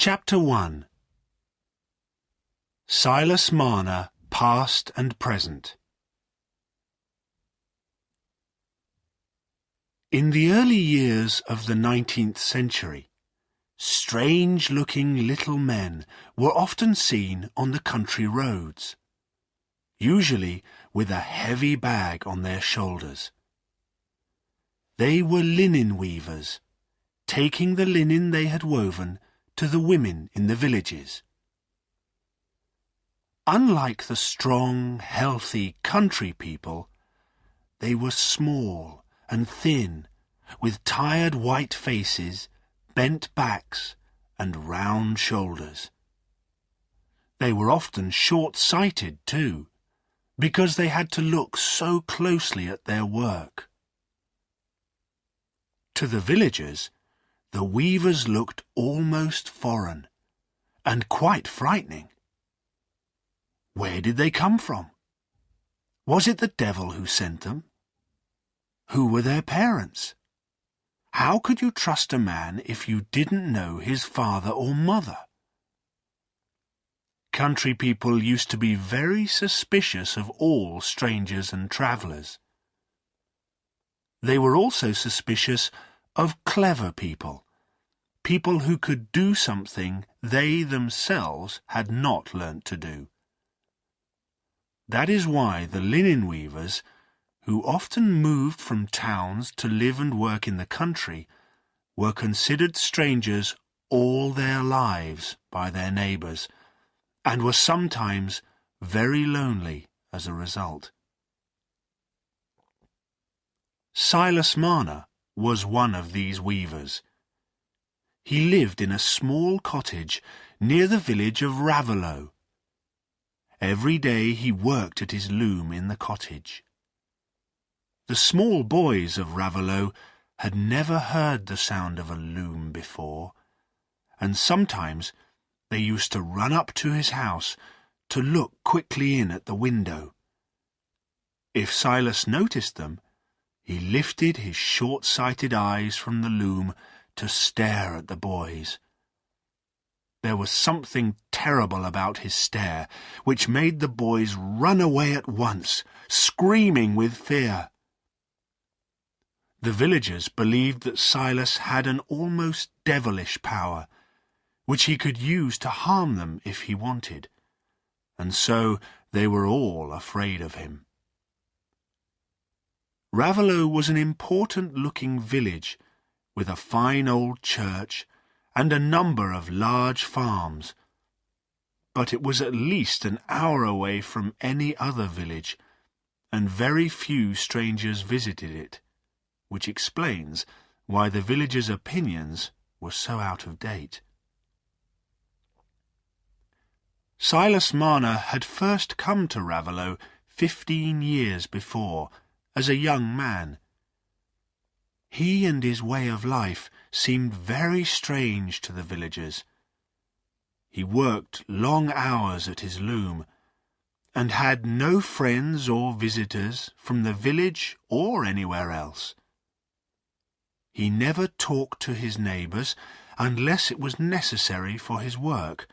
Chapter 1. Silas Marner, Past and Present. In the early years of the 19th century, strange-looking little men were often seen on the country roads, usually with a heavy bag on their shoulders. They were linen weavers, taking the linen they had woven to the women in the villages. Unlike the strong, healthy country people, they were small and thin, with tired white faces, bent backs, and round shoulders. They were often short-sighted too, because they had to look so closely at their work. To the villagers, the weavers looked almost foreign, and quite frightening. Where did they come from? Was it the devil who sent them? Who were their parents? How could you trust a man if you didn't know his father or mother? Country people used to be very suspicious of all strangers and travellers. They were also suspicious of clever people, people who could do something they themselves had not learnt to do. That is why the linen weavers, who often moved from towns to live and work in the country, were considered strangers all their lives by their neighbours, and were sometimes very lonely as a result. Silas Marner was one of these weavers. He lived in a small cottage near the village of Raveloe. Every day he worked at his loom in the cottage. The small boys of Raveloe had never heard the sound of a loom before, and sometimes they used to run up to his house to look quickly in at the window. If Silas noticed them, he lifted his short-sighted eyes from the loom to stare at the boys. There was something terrible about his stare, which made the boys run away at once, screaming with fear. The villagers believed that Silas had an almost devilish power, which he could use to harm them if he wanted, and so they were all afraid of him. Raveloe was an important-looking village, with a fine old church and a number of large farms, but it was at least an hour away from any other village, and very few strangers visited it, which explains why the villagers' opinions were so out of date. Silas Marner had first come to Raveloe 15 years before, as a young man. He and his way of life seemed very strange to the villagers. He worked long hours at his loom, and had no friends or visitors from the village or anywhere else. He never talked to his neighbours unless it was necessary for his work,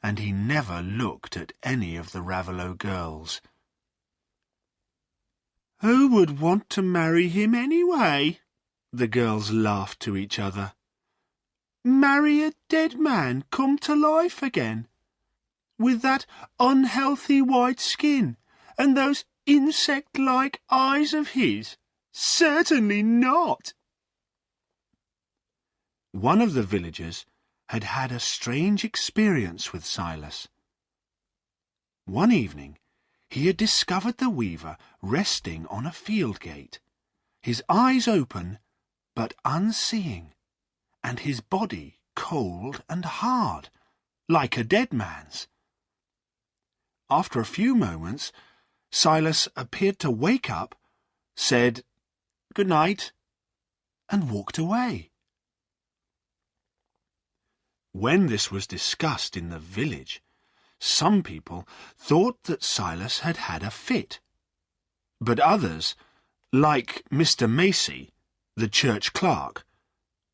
and he never looked at any of the Raveloe girls. "Who would want to marry him anyway?" the girls laughed to each other. "Marry a dead man come to life again, with that unhealthy white skin and those insect-like eyes of his? Certainly not!" One of the villagers had had a strange experience with Silas. One evening, he had discovered the weaver resting on a field gate, his eyes open but unseeing, and his body cold and hard, like a dead man's. After a few moments, Silas appeared to wake up, said "Good night," and walked away. When this was discussed in the village, some people thought that Silas had had a fit, but others, like Mr. Macy, the church clerk,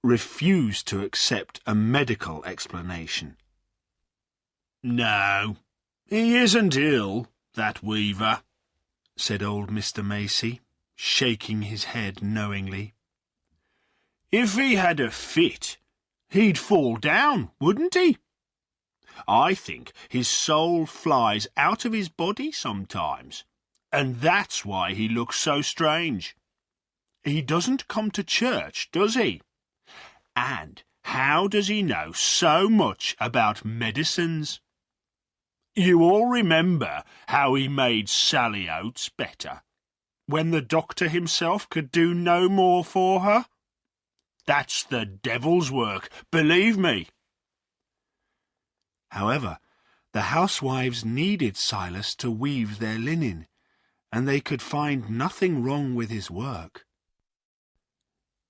refused to accept a medical explanation. "No, he isn't ill, that weaver," said old Mr. Macey, shaking his head knowingly. "If he had a fit, he'd fall down, wouldn't he? I think his soul flies out of his body sometimes, and that's why he looks so strange. He doesn't come to church, does he? And how does he know so much about medicines? You all remember how he made Sally Oates better, when the doctor himself could do no more for her? That's the devil's work, believe me." However, the housewives needed Silas to weave their linen, and they could find nothing wrong with his work.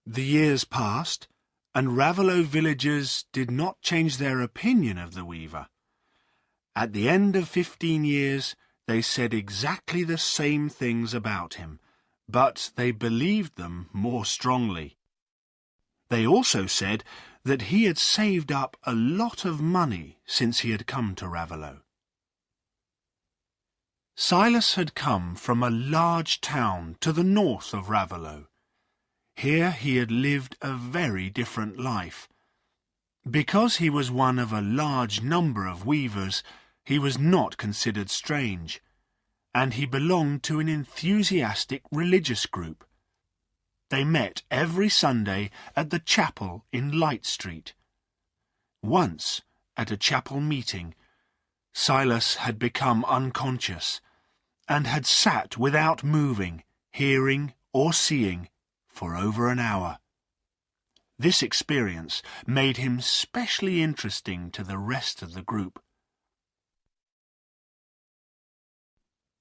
The years passed, and Raveloe villagers did not change their opinion of the weaver. At the end of 15 years, they said exactly the same things about him, but they believed them more strongly. They also said that he had saved up a lot of money since he had come to Raveloe. Silas had come from a large town to the north of Raveloe. Here he had lived a very different life. Because he was one of a large number of weavers, he was not considered strange, and he belonged to an enthusiastic religious group. They met every Sunday at the chapel in Light Street. Once, at a chapel meeting, Silas had become unconscious and had sat without moving, hearing or seeing for over an hour. This experience made him specially interesting to the rest of the group.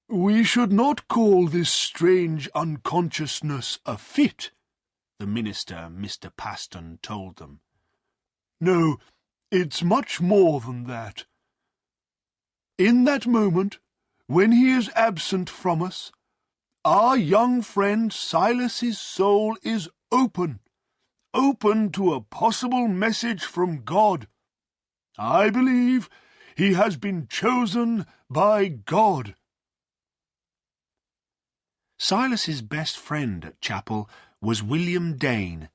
"We should not call this strange unconsciousness a fit," the minister, Mr. Paston, told them. "No, it's much more than that. In that moment, when he is absent from us, our young friend Silas's soul is open to a possible message from God. I believe he has been chosen by God." Silas's best friend at chapel was William Dane,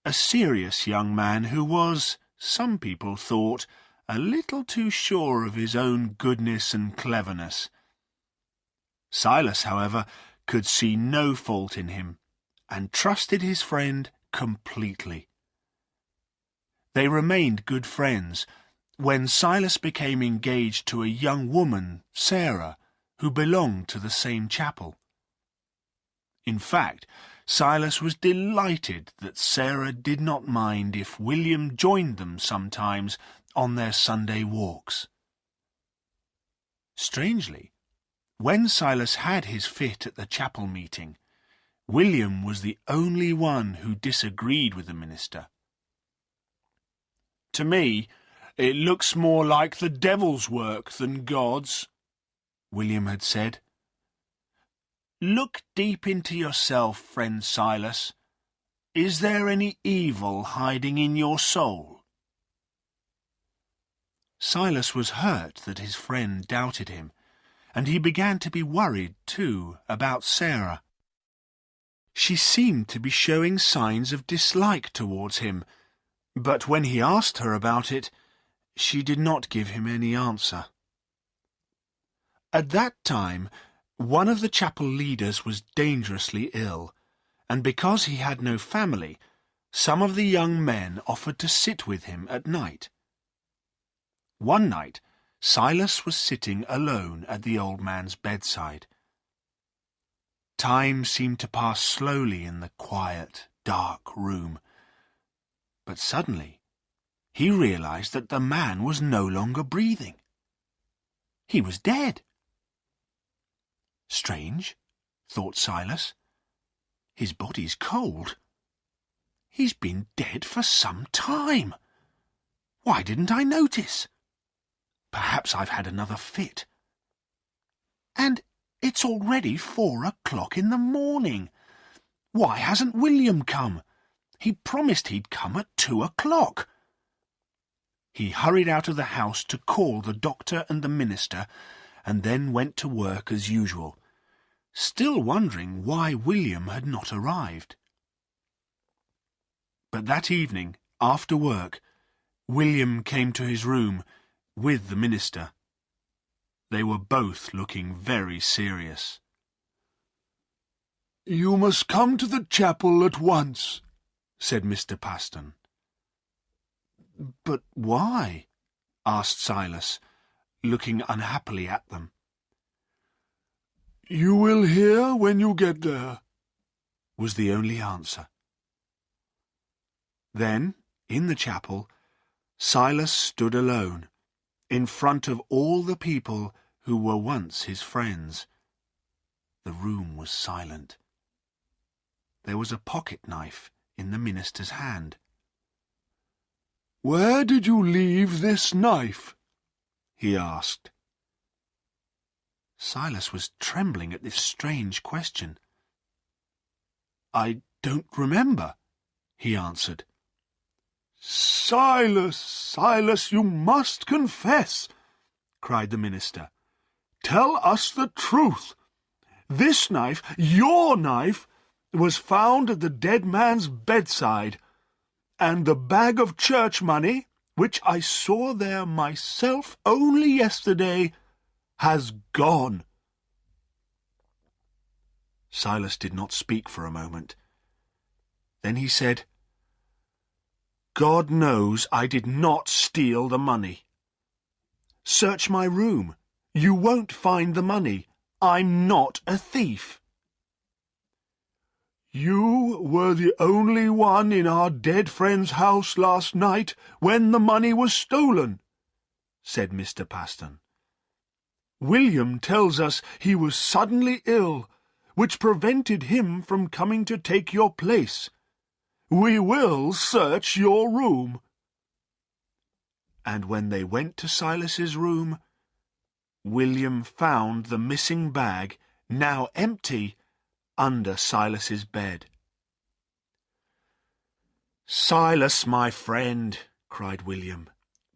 a serious young man who was, some people thought, a little too sure of his own goodness and cleverness. Silas, however, could see no fault in him, and trusted his friend completely. They remained good friends when Silas became engaged to a young woman, Sarah, who belonged to the same chapel. In fact, Silas was delighted that Sarah did not mind if William joined them sometimes on their Sunday walks. Strangely, when Silas had his fit at the chapel meeting, William was the only one who disagreed with the minister. "To me, it looks more like the devil's work than God's," William had said. "Look deep into yourself, friend Silas. Is there any evil hiding in your soul?" Silas was hurt that his friend doubted him, and he began to be worried, too, about Sarah. She seemed to be showing signs of dislike towards him, but when he asked her about it, she did not give him any answer. At that time, one of the chapel leaders was dangerously ill, and because he had no family, some of the young men offered to sit with him at night. One night, Silas was sitting alone at the old man's bedside. Time seemed to pass slowly in the quiet, dark room, but suddenly he realized that the man was no longer breathing. He was dead. "Strange," thought Silas. "His body's cold. He's been dead for some time. Why didn't I notice? Perhaps I've had another fit. And it's already 4 o'clock in the morning. Why hasn't William come? He promised he'd come at 2 o'clock. He hurried out of the house to call the doctor and the minister, and then went to work as usual, still wondering why William had not arrived. But that evening, after work, William came to his room with the minister. They were both looking very serious. "You must come to the chapel at once," said Mr. Paston. "But why?" asked Silas, looking unhappily at them. "You will hear when you get there," was the only answer. Then, in the chapel, Silas stood alone, in front of all the people who were once his friends. The room was silent. There was a pocket-knife in the minister's hand. "Where did you leave this knife?" he asked. Silas was trembling at this strange question. "I don't remember," he answered. "Silas, Silas, you must confess," cried the minister. "Tell us the truth. This knife, your knife, was found at the dead man's bedside, and the bag of church money, which I saw there myself only yesterday, has gone." Silas did not speak for a moment. Then he said, "God knows I did not steal the money. Search my room. You won't find the money. I'm not a thief." "You were the only one in our dead friend's house last night when the money was stolen," said Mr. Paston. "William tells us he was suddenly ill, which prevented him from coming to take your place. We will search your room." And when they went to Silas's room, William found the missing bag, now empty, under Silas's bed. "Silas, my friend," cried William,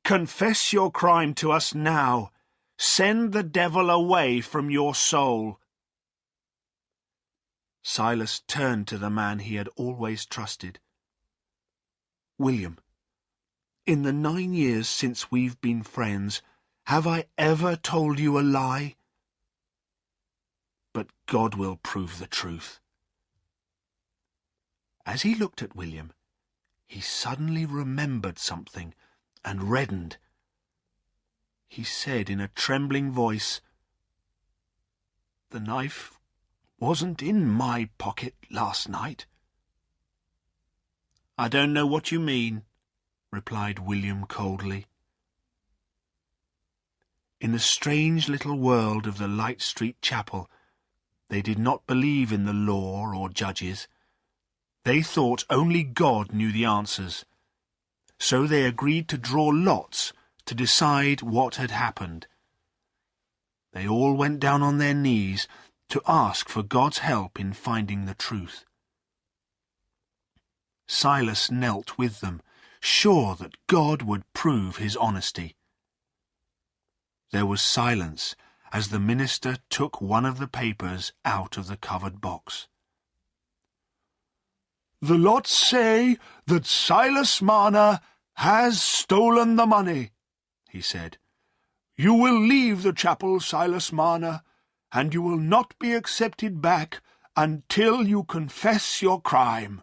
"confess your crime to us now. Send the devil away from your soul." Silas turned to the man he had always trusted. "William, in the 9 years since we've been friends, have I ever told you a lie? But God will prove the truth." As he looked at William, he suddenly remembered something and reddened. He said in a trembling voice, "The knife wasn't in my pocket last night." "I don't know what you mean," replied William coldly. In the strange little world of the Light Street Chapel, they did not believe in the law or judges. They thought only God knew the answers. So they agreed to draw lots to decide what had happened. They all went down on their knees to ask for God's help in finding the truth. Silas knelt with them, sure that God would prove his honesty. There was silence as the minister took one of the papers out of the covered box. "The lots say that Silas Marner has stolen the money," he said. "You will leave the chapel, Silas Marner, and you will not be accepted back until you confess your crime."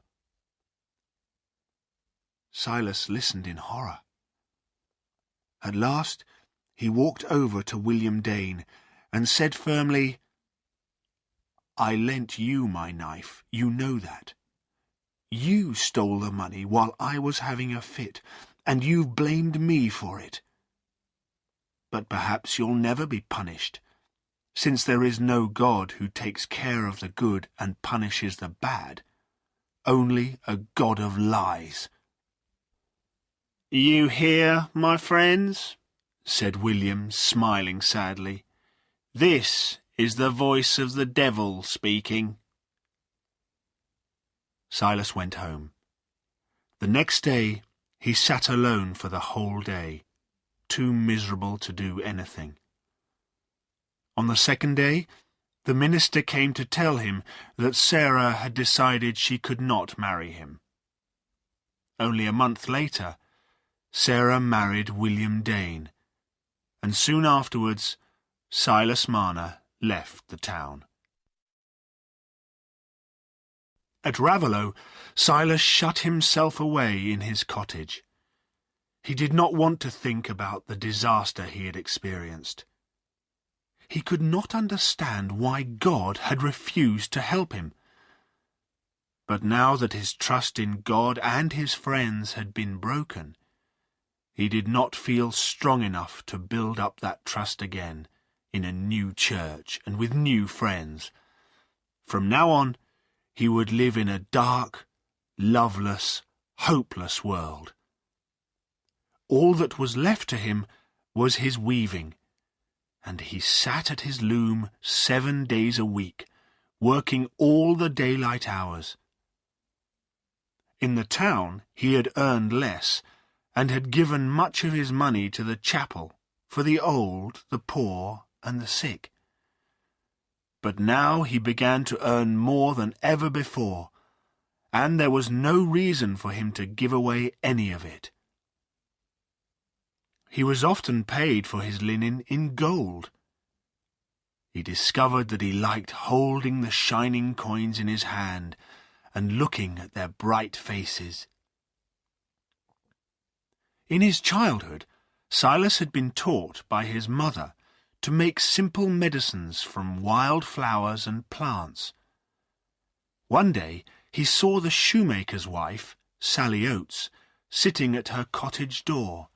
Silas listened in horror. At last he walked over to William Dane and said firmly, "I lent you my knife, you know that. You stole the money while I was having a fit, and you've blamed me for it. But perhaps you'll never be punished, since there is no God who takes care of the good and punishes the bad, only a God of lies." "You hear, my friends?" said William, smiling sadly. "This is the voice of the devil speaking." Silas went home. The next day he sat alone for the whole day, too miserable to do anything. On the second day, the minister came to tell him that Sarah had decided she could not marry him. Only a month later, Sarah married William Dane, and soon afterwards Silas Marner left the town. At Raveloe, Silas shut himself away in his cottage. He did not want to think about the disaster he had experienced. He could not understand why God had refused to help him. But now that his trust in God and his friends had been broken, he did not feel strong enough to build up that trust again in a new church and with new friends. From now on, he would live in a dark, loveless, hopeless world. All that was left to him was his weaving, and he sat at his loom 7 days a week, working all the daylight hours. In the town he had earned less, and had given much of his money to the chapel for the old, the poor, and the sick. But now he began to earn more than ever before, and there was no reason for him to give away any of it. He was often paid for his linen in gold. He discovered that he liked holding the shining coins in his hand and looking at their bright faces. In his childhood, Silas had been taught by his mother to make simple medicines from wild flowers and plants. One day he saw the shoemaker's wife, Sally Oates, sitting at her cottage door,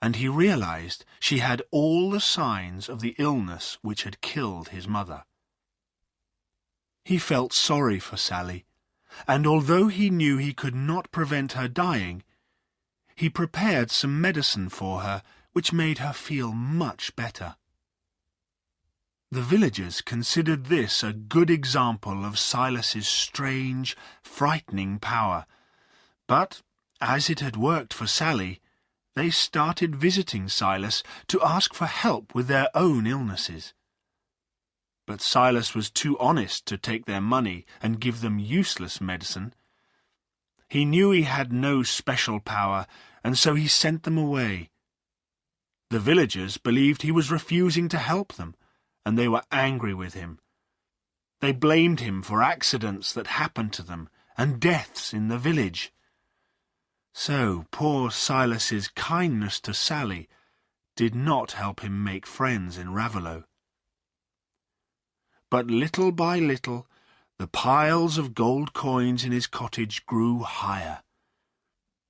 and he realized she had all the signs of the illness which had killed his mother. He felt sorry for Sally, and although he knew he could not prevent her dying, he prepared some medicine for her which made her feel much better. The villagers considered this a good example of Silas's strange, frightening power, but, as it had worked for Sally, they started visiting Silas to ask for help with their own illnesses. But Silas was too honest to take their money and give them useless medicine. He knew he had no special power, and so he sent them away. The villagers believed he was refusing to help them, and they were angry with him. They blamed him for accidents that happened to them and deaths in the village. So poor Silas's kindness to Sally did not help him make friends in Raveloe. But little by little, the piles of gold coins in his cottage grew higher.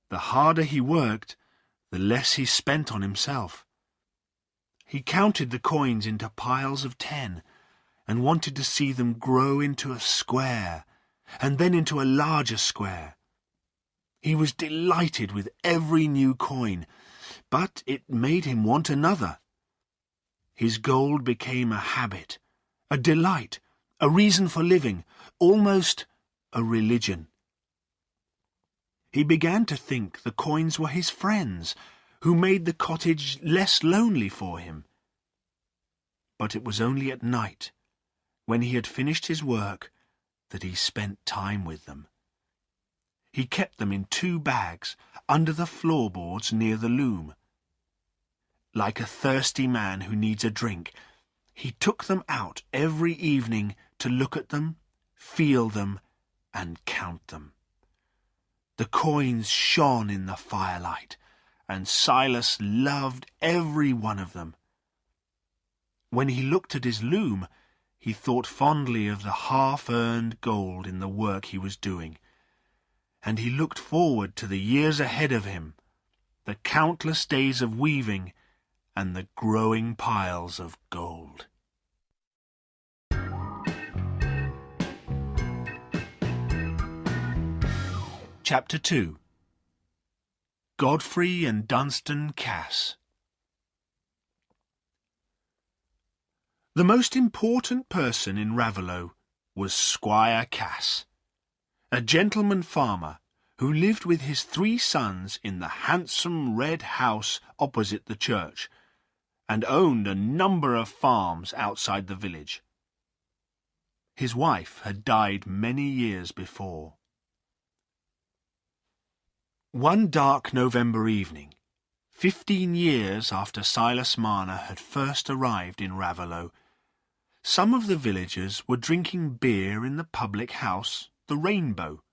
The harder he worked, the less he spent on himself. He counted the coins into piles of 10, and wanted to see them grow into a square, and then into a larger square. He was delighted with every new coin, but it made him want another. His gold became a habit, a delight, a reason for living, almost a religion. He began to think the coins were his friends, who made the cottage less lonely for him. But it was only at night, when he had finished his work, that he spent time with them. He kept them in 2 bags under the floorboards near the loom. Like a thirsty man who needs a drink, he took them out every evening to look at them, feel them, and count them. The coins shone in the firelight, and Silas loved every one of them. When he looked at his loom, he thought fondly of the half-earned gold in the work he was doing, and he looked forward to the years ahead of him, the countless days of weaving and the growing piles of gold. Chapter 2. Godfrey and Dunstan Cass. The most important person in Raveloe was Squire Cass, a gentleman farmer who lived with his 3 sons in the handsome red house opposite the church, and owned a number of farms outside the village. His wife had died many years before. One dark November evening, 15 years after Silas Marner had first arrived in Raveloe, some of the villagers were drinking beer in the public house, the Rainbow.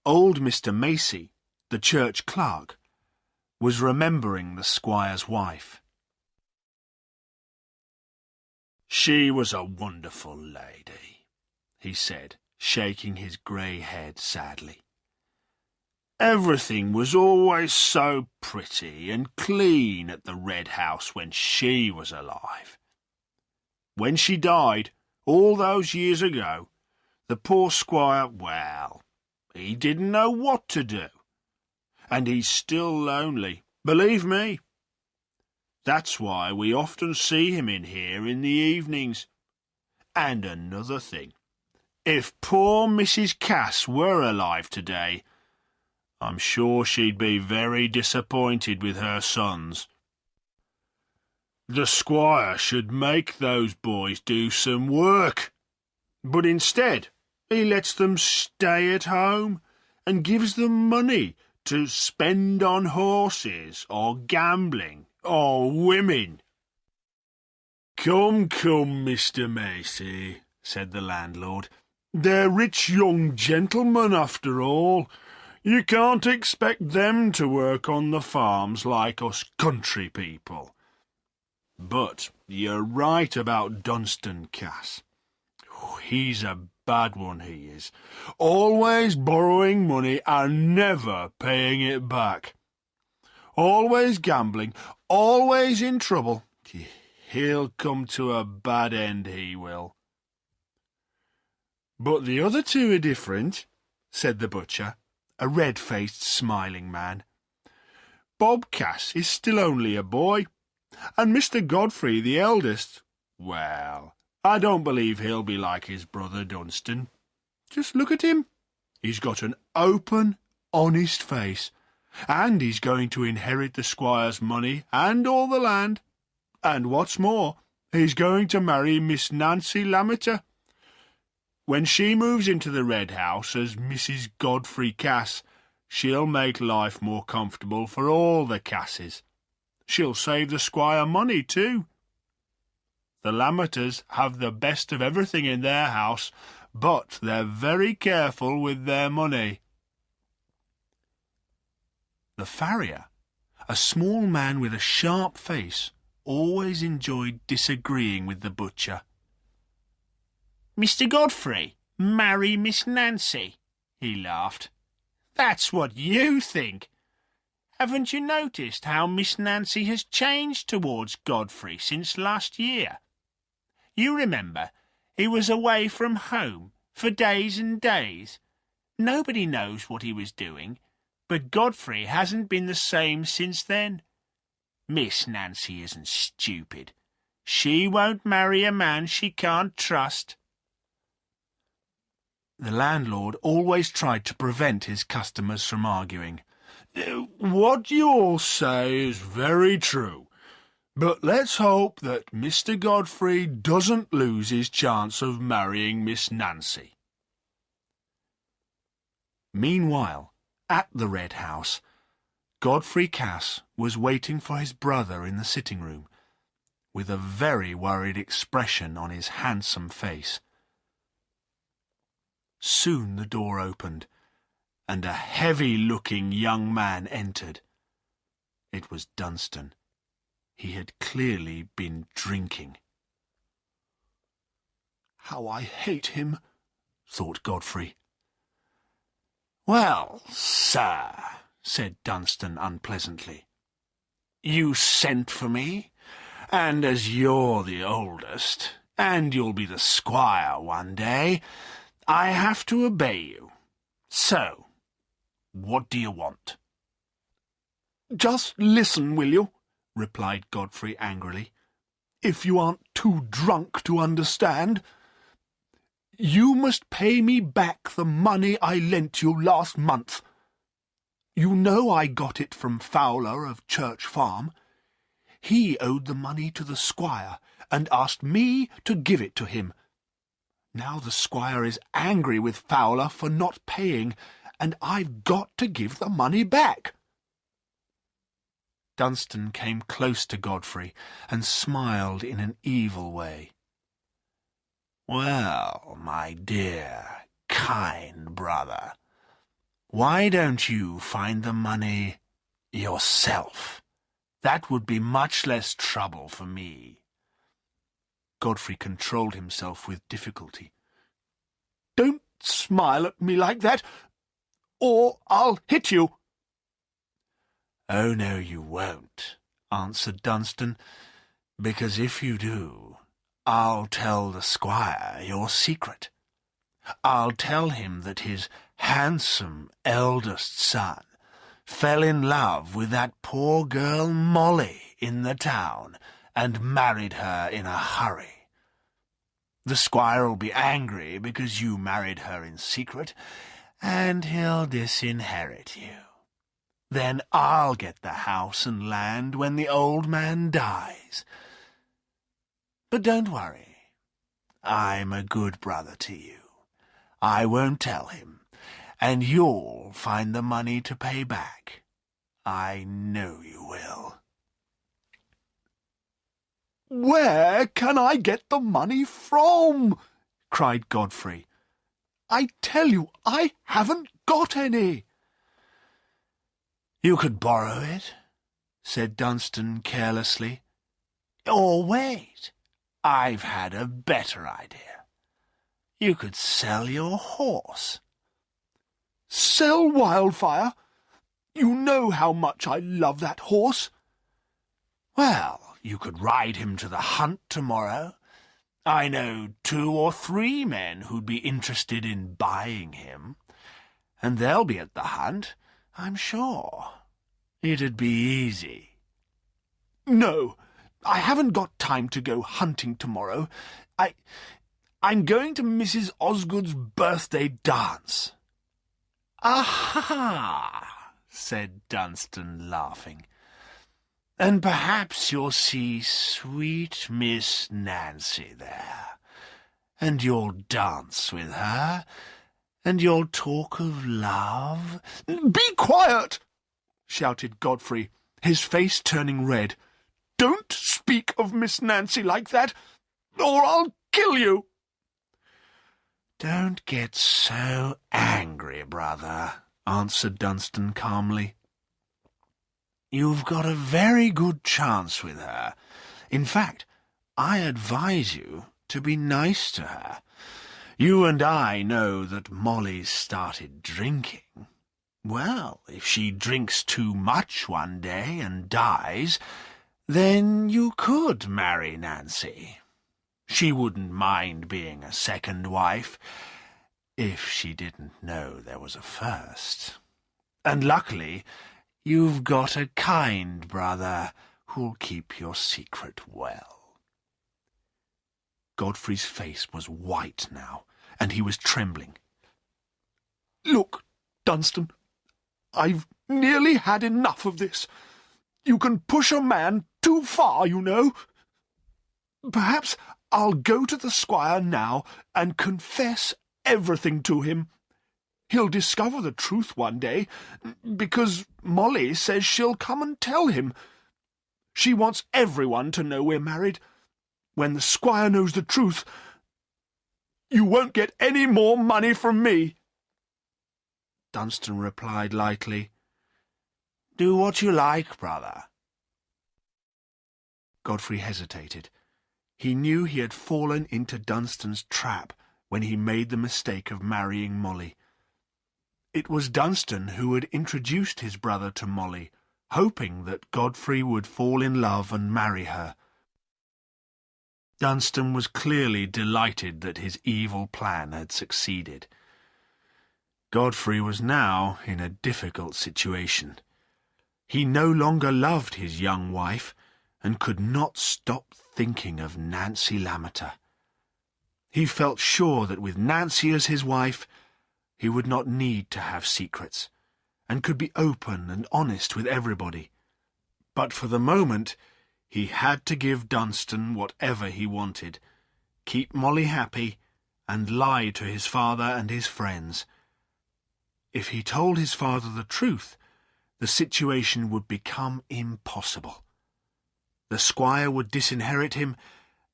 Old Mr. Macey, the church clerk, was remembering the squire's wife. "She was a wonderful lady," he said, shaking his grey head sadly. "Everything was always so pretty and clean at the Red House when she was alive. When she died, all those years ago, the poor squire, well, he didn't know what to do. And he's still lonely, believe me. That's why we often see him in here in the evenings. And another thing, if poor Mrs. Cass were alive today, I'm sure she'd be very disappointed with her sons. The squire should make those boys do some work, but instead he lets them stay at home and gives them money to spend on horses or gambling or women." "Come, Mr. Macey," said the landlord. "They're rich young gentlemen after all. You can't expect them to work on the farms like us country people. But you're right about Dunstan Cass. He's a bad one, he is. Always borrowing money and never paying it back. Always gambling, always in trouble. He'll come to a bad end, he will." "But the other 2 are different," said the butcher, a red-faced, smiling man. "Bob Cass is still only a boy, and Mr. Godfrey, the eldest, well, I don't believe he'll be like his brother Dunstan. Just look at him. He's got an open, honest face, and he's going to inherit the squire's money and all the land. And what's more, he's going to marry Miss Nancy Lammeter. When she moves into the Red House as Mrs. Godfrey Cass, she'll make life more comfortable for all the Casses. She'll save the squire money, too. The Lammeters have the best of everything in their house, but they're very careful with their money." The farrier, a small man with a sharp face, always enjoyed disagreeing with the butcher. "Mr. Godfrey, marry Miss Nancy," he laughed. "That's what you think. Haven't you noticed how Miss Nancy has changed towards Godfrey since last year? You remember, he was away from home for days and days. Nobody knows what he was doing, but Godfrey hasn't been the same since then. Miss Nancy isn't stupid. She won't marry a man she can't trust." The landlord always tried to prevent his customers from arguing. "What you all say is very true, but let's hope that Mr. Godfrey doesn't lose his chance of marrying Miss Nancy." Meanwhile, at the Red House, Godfrey Cass was waiting for his brother in the sitting-room, with a very worried expression on his handsome face. Soon the door opened, and a heavy-looking young man entered. It was Dunstan. He had clearly been drinking. "How I hate him," thought Godfrey. "Well, sir," said Dunstan unpleasantly, "you sent for me, and as you're the oldest, and you'll be the squire one day, I have to obey you. So, what do you want?" "Just listen, will you?" replied Godfrey angrily. "If you aren't too drunk to understand. You must pay me back the money I lent you last month. You know I got it from Fowler of Church Farm. He owed the money to the squire, and asked me to give it to him. Now the squire is angry with Fowler for not paying, and I've got to give the money back." Dunstan came close to Godfrey and smiled in an evil way. "Well, my dear, kind brother, why don't you find the money yourself? That would be much less trouble for me." Godfrey controlled himself with difficulty. "Don't smile at me like that, or I'll hit you." "Oh, no, you won't," answered Dunstan, "because if you do, I'll tell the squire your secret. I'll tell him that his handsome eldest son fell in love with that poor girl Molly in the town and married her in a hurry. The squire'll be angry because you married her in secret, and he'll disinherit you. Then I'll get the house and land when the old man dies. But don't worry. I'm a good brother to you. I won't tell him, and you'll find the money to pay back. I know you will." "Where can I get the money from?" cried Godfrey. "I tell you, I haven't got any." "You could borrow it," said Dunstan carelessly. "Or wait, I've had a better idea. You could sell your horse." "Sell Wildfire? You know how much I love that horse." "Well, you could ride him to the hunt tomorrow. I know 2 or 3 men who'd be interested in buying him, and they'll be at the hunt, I'm sure. It'd be easy." "No, I haven't got time to go hunting tomorrow. I'm going to Mrs. Osgood's birthday dance." "Aha!" said Dunstan, laughing. "And perhaps you'll see sweet Miss Nancy there, and you'll dance with her, and you'll talk of love." "Be quiet!" shouted Godfrey, his face turning red. "Don't speak of Miss Nancy like that, or I'll kill you." "Don't get so angry, brother," answered Dunstan calmly. "You've got a very good chance with her. In fact, I advise you to be nice to her. You and I know that Molly's started drinking. Well, if she drinks too much one day and dies, then you could marry Nancy. She wouldn't mind being a second wife, if she didn't know there was a first. And luckily, you've got a kind brother who'll keep your secret well." Godfrey's face was white now, and he was trembling. "Look, Dunstan, I've nearly had enough of this. You can push a man too far, you know. Perhaps I'll go to the squire now and confess everything to him. He'll discover the truth one day, because Molly says she'll come and tell him. She wants everyone to know we're married. When the squire knows the truth, you won't get any more money from me." Dunstan replied lightly, "Do what you like, brother." Godfrey hesitated. He knew he had fallen into Dunstan's trap when he made the mistake of marrying Molly. It was Dunstan who had introduced his brother to Molly, hoping that Godfrey would fall in love and marry her. Dunstan was clearly delighted that his evil plan had succeeded. Godfrey was now in a difficult situation. He no longer loved his young wife, and could not stop thinking of Nancy Lammeter. He felt sure that with Nancy as his wife, he would not need to have secrets, and could be open and honest with everybody. But for the moment, he had to give Dunstan whatever he wanted, keep Molly happy, and lie to his father and his friends. If he told his father the truth, the situation would become impossible. The squire would disinherit him,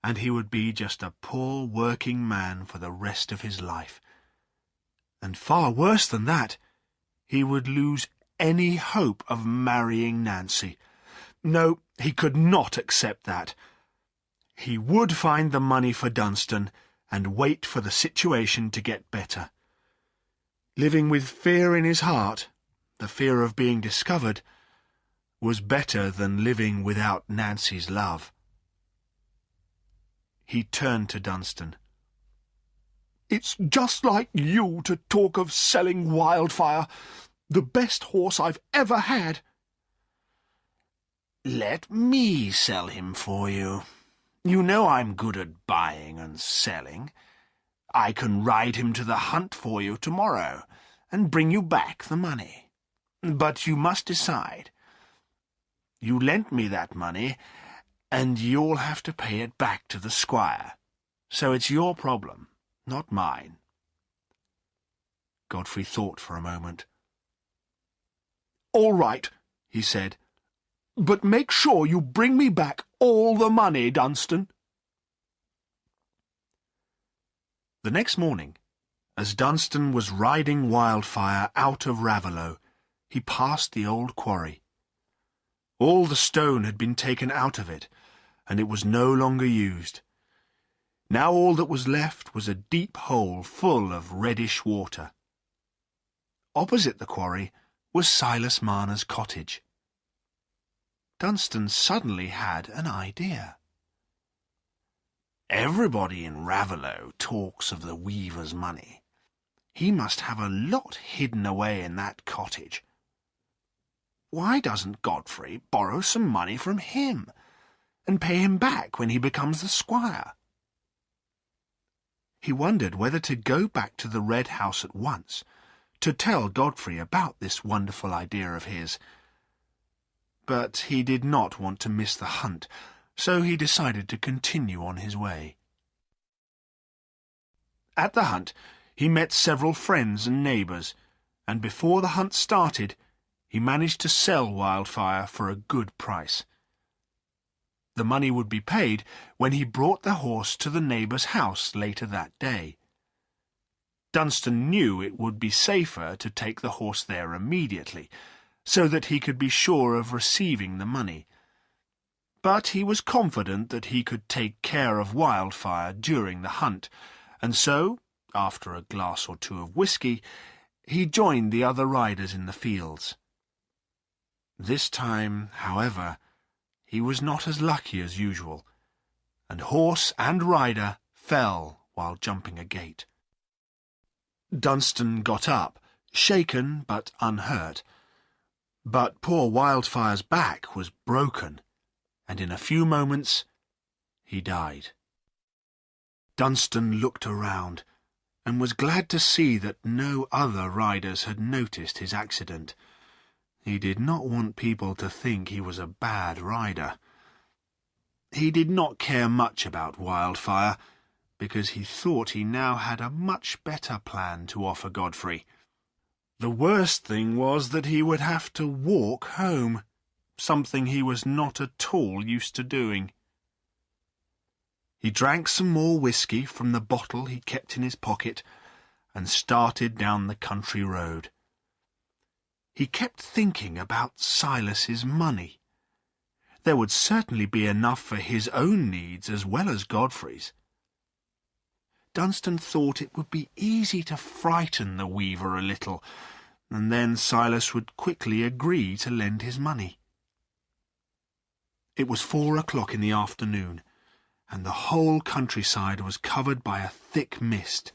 and he would be just a poor working man for the rest of his life. And far worse than that, he would lose any hope of marrying Nancy. No, he could not accept that. He would find the money for Dunstan and wait for the situation to get better. Living with fear in his heart, the fear of being discovered, was better than living without Nancy's love. He turned to Dunstan. "It's just like you to talk of selling Wildfire, the best horse I've ever had." "Let me sell him for you. You know I'm good at buying and selling. I can ride him to the hunt for you tomorrow and bring you back the money. But you must decide. You lent me that money, and you'll have to pay it back to the squire. So it's your problem, not mine." Godfrey thought for a moment. "All right," he said. "But make sure you bring me back all the money, Dunstan." The next morning, as Dunstan was riding Wildfire out of Raveloe, he passed the old quarry. All the stone had been taken out of it, and it was no longer used. Now all that was left was a deep hole full of reddish water. Opposite the quarry was Silas Marner's cottage. Dunstan suddenly had an idea. Everybody in Raveloe talks of the weaver's money. He must have a lot hidden away in that cottage. Why doesn't Godfrey borrow some money from him and pay him back when he becomes the squire? He wondered whether to go back to the Red House at once, to tell Godfrey about this wonderful idea of his. But he did not want to miss the hunt, so he decided to continue on his way. At the hunt, he met several friends and neighbours, and before the hunt started, he managed to sell Wildfire for a good price. The money would be paid when he brought the horse to the neighbour's house later that day. Dunstan knew it would be safer to take the horse there immediately, so that he could be sure of receiving the money. But he was confident that he could take care of Wildfire during the hunt, and so, after a glass or two of whisky, he joined the other riders in the fields. This time, however, he was not as lucky as usual, and horse and rider fell while jumping a gate. Dunstan got up, shaken but unhurt. But poor Wildfire's back was broken, and in a few moments he died. Dunstan looked around, and was glad to see that no other riders had noticed his accident. He did not want people to think he was a bad rider. He did not care much about Wildfire, because he thought he now had a much better plan to offer Godfrey. The worst thing was that he would have to walk home, something he was not at all used to doing. He drank some more whisky from the bottle he kept in his pocket, and started down the country road. He kept thinking about Silas's money. There would certainly be enough for his own needs as well as Godfrey's. Dunstan thought it would be easy to frighten the weaver a little, and then Silas would quickly agree to lend his money. It was 4 o'clock in the afternoon, and the whole countryside was covered by a thick mist.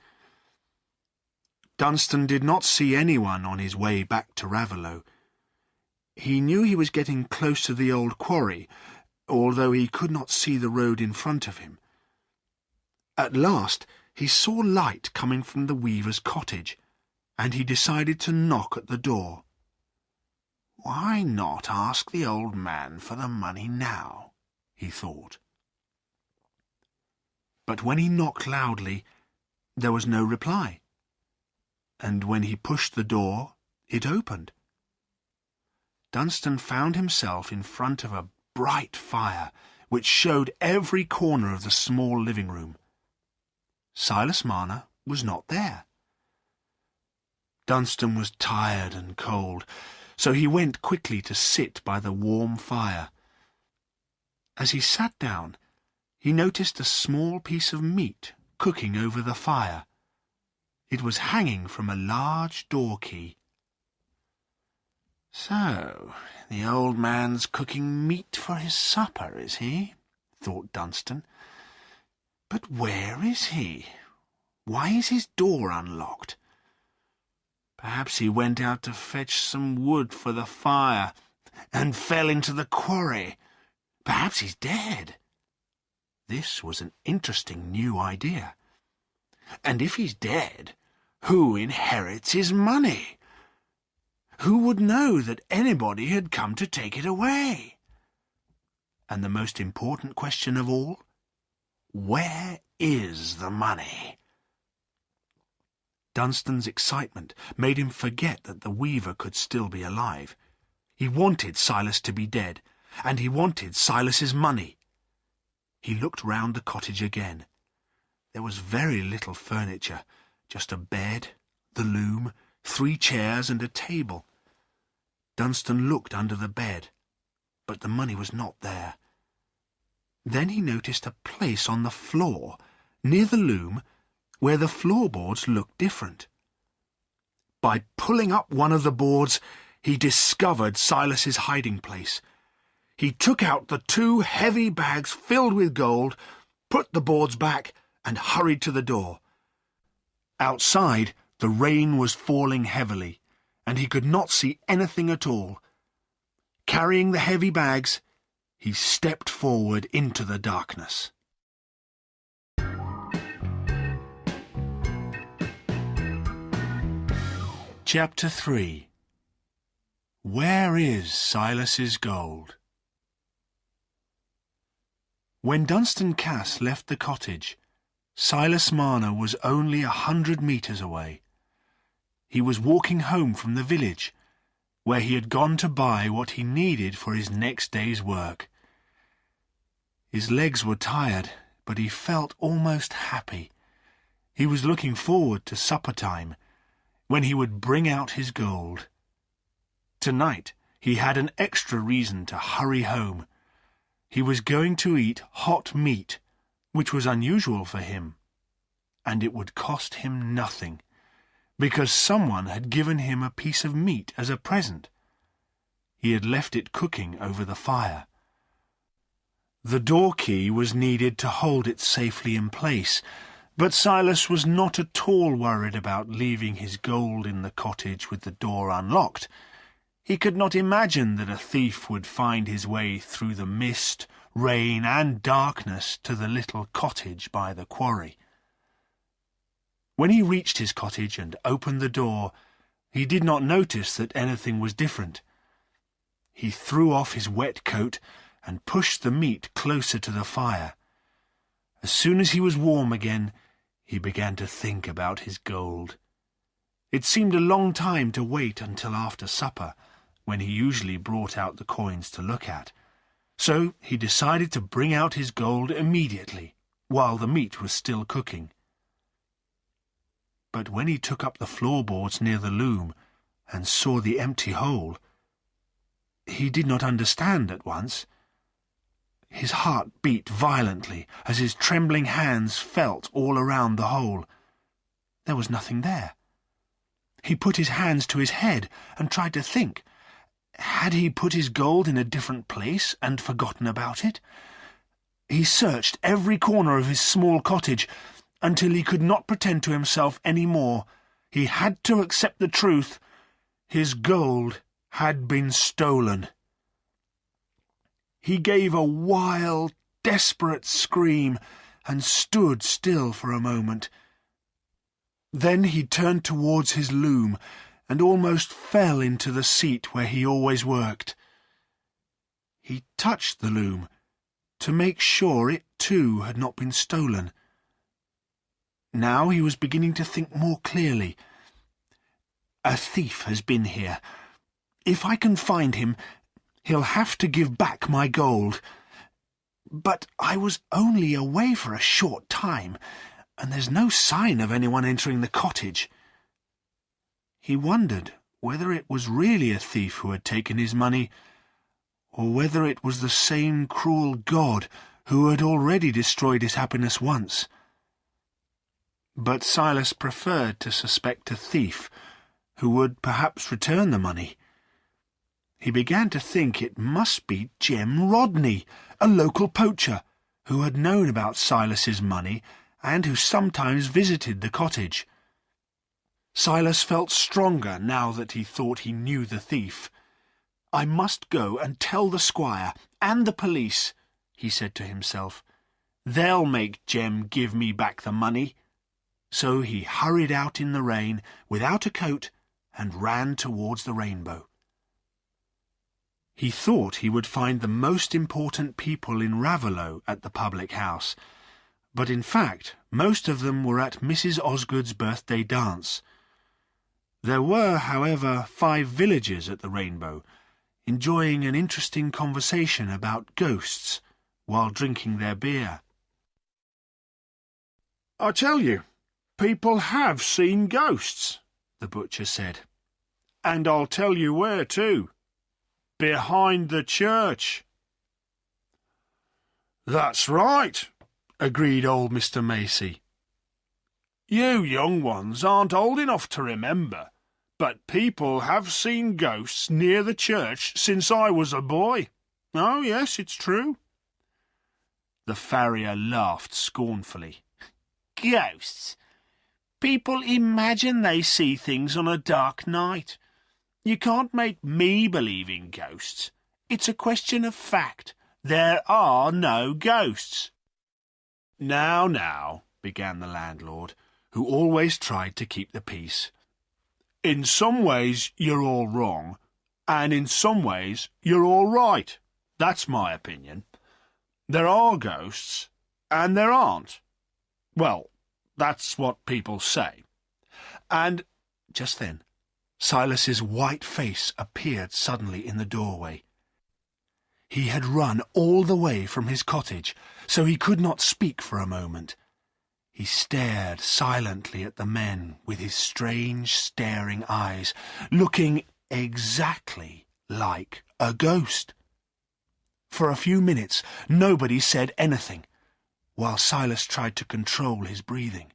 Dunstan did not see anyone on his way back to Raveloe. He knew he was getting close to the old quarry, although he could not see the road in front of him. At last he saw light coming from the weaver's cottage, and he decided to knock at the door. "Why not ask the old man for the money now?" he thought. But when he knocked loudly, there was no reply, and when he pushed the door, it opened. Dunstan found himself in front of a bright fire, which showed every corner of the small living room. Silas Marner was not there. Dunstan was tired and cold, so he went quickly to sit by the warm fire. As he sat down, he noticed a small piece of meat cooking over the fire. It was hanging from a large door key. "So, the old man's cooking meat for his supper, is he?" thought Dunstan. "But where is he? Why is his door unlocked? Perhaps he went out to fetch some wood for the fire and fell into the quarry. Perhaps he's dead." This was an interesting new idea. And if he's dead, who inherits his money? Who would know that anybody had come to take it away? And the most important question of all, where is the money? Dunstan's excitement made him forget that the weaver could still be alive. He wanted Silas to be dead, and he wanted Silas's money. He looked round the cottage again. There was very little furniture, just a bed, the loom, 3 chairs and a table. Dunstan looked under the bed, but the money was not there. Then he noticed a place on the floor, near the loom, where the floorboards looked different. By pulling up one of the boards, he discovered Silas's hiding place. He took out the 2 heavy bags filled with gold, put the boards back, and hurried to the door. Outside, the rain was falling heavily, and he could not see anything at all. Carrying the heavy bags, he stepped forward into the darkness. Chapter 3. Where is Silas's gold? When Dunstan Cass left the cottage, Silas Marner was only 100 metres away. He was walking home from the village, where he had gone to buy what he needed for his next day's work. His legs were tired, but he felt almost happy. He was looking forward to supper time, when he would bring out his gold. Tonight he had an extra reason to hurry home. He was going to eat hot meat, which was unusual for him, and it would cost him nothing, because someone had given him a piece of meat as a present. He had left it cooking over the fire. The door key was needed to hold it safely in place, but Silas was not at all worried about leaving his gold in the cottage with the door unlocked. He could not imagine that a thief would find his way through the mist, rain, and darkness to the little cottage by the quarry. When he reached his cottage and opened the door, he did not notice that anything was different. He threw off his wet coat and pushed the meat closer to the fire. As soon as he was warm again, he began to think about his gold. It seemed a long time to wait until after supper, when he usually brought out the coins to look at. So he decided to bring out his gold immediately, while the meat was still cooking. But when he took up the floorboards near the loom and saw the empty hole, he did not understand at once. His heart beat violently as his trembling hands felt all around the hole. There was nothing there. He put his hands to his head and tried to think. Had he put his gold in a different place and forgotten about it? He searched every corner of his small cottage until he could not pretend to himself any more. He had to accept the truth. His gold had been stolen. He gave a wild, desperate scream and stood still for a moment, Then he turned towards his loom and almost fell into the seat where he always worked. He touched the loom to make sure it too had not been stolen. Now he was beginning to think more clearly. A thief has been here. If I can find him, he'll have to give back my gold. But I was only away for a short time, and there's no sign of anyone entering the cottage. He wondered whether it was really a thief who had taken his money, or whether it was the same cruel God who had already destroyed his happiness once. But Silas preferred to suspect a thief who would perhaps return the money. He began to think it must be Jem Rodney, a local poacher, who had known about Silas's money and who sometimes visited the cottage. Silas felt stronger now that he thought he knew the thief. "I must go and tell the squire and the police," he said to himself. "They'll make Jem give me back the money." So he hurried out in the rain without a coat and ran towards the Rainbow. He thought he would find the most important people in Raveloe at the public house, but in fact most of them were at Mrs. Osgood's birthday dance. There were, however, 5 villagers at the Rainbow, enjoying an interesting conversation about ghosts while drinking their beer. "I tell you, people have seen ghosts," the butcher said. "And I'll tell you where too. Behind the church." "That's right," agreed old Mr. Macy. "You young ones aren't old enough to remember, but people have seen ghosts near the church since I was a boy. Oh, yes, it's true." The farrier laughed scornfully. "Ghosts? People imagine they see things on a dark night. You can't make me believe in ghosts. It's a question of fact. There are no ghosts." Now, began the landlord, who always tried to keep the peace. "In some ways you're all wrong, and in some ways you're all right. That's my opinion. There are ghosts, and there aren't. Well, that's what people say. And—" Just then, Silas's white face appeared suddenly in the doorway. He had run all the way from his cottage, so he could not speak for a moment. He stared silently at the men with his strange, staring eyes, looking exactly like a ghost. For a few minutes nobody said anything, while Silas tried to control his breathing.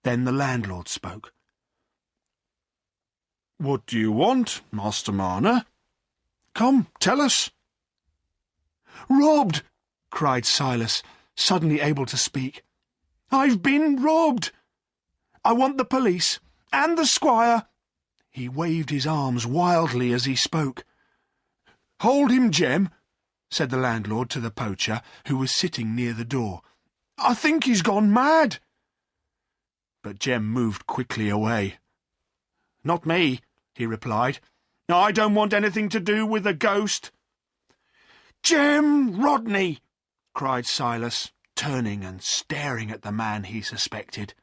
Then the landlord spoke. "What do you want, Master Marner? Come, tell us." "Robbed!" cried Silas, suddenly able to speak. "I've been robbed! I want the police and the squire." He waved his arms wildly as he spoke. "Hold him, Jem," said the landlord to the poacher, who was sitting near the door. "I think he's gone mad." But Jem moved quickly away. "Not me," he replied. "I don't want anything to do with the ghost." "Jem Rodney!" cried Silas, turning and staring at the man he suspected.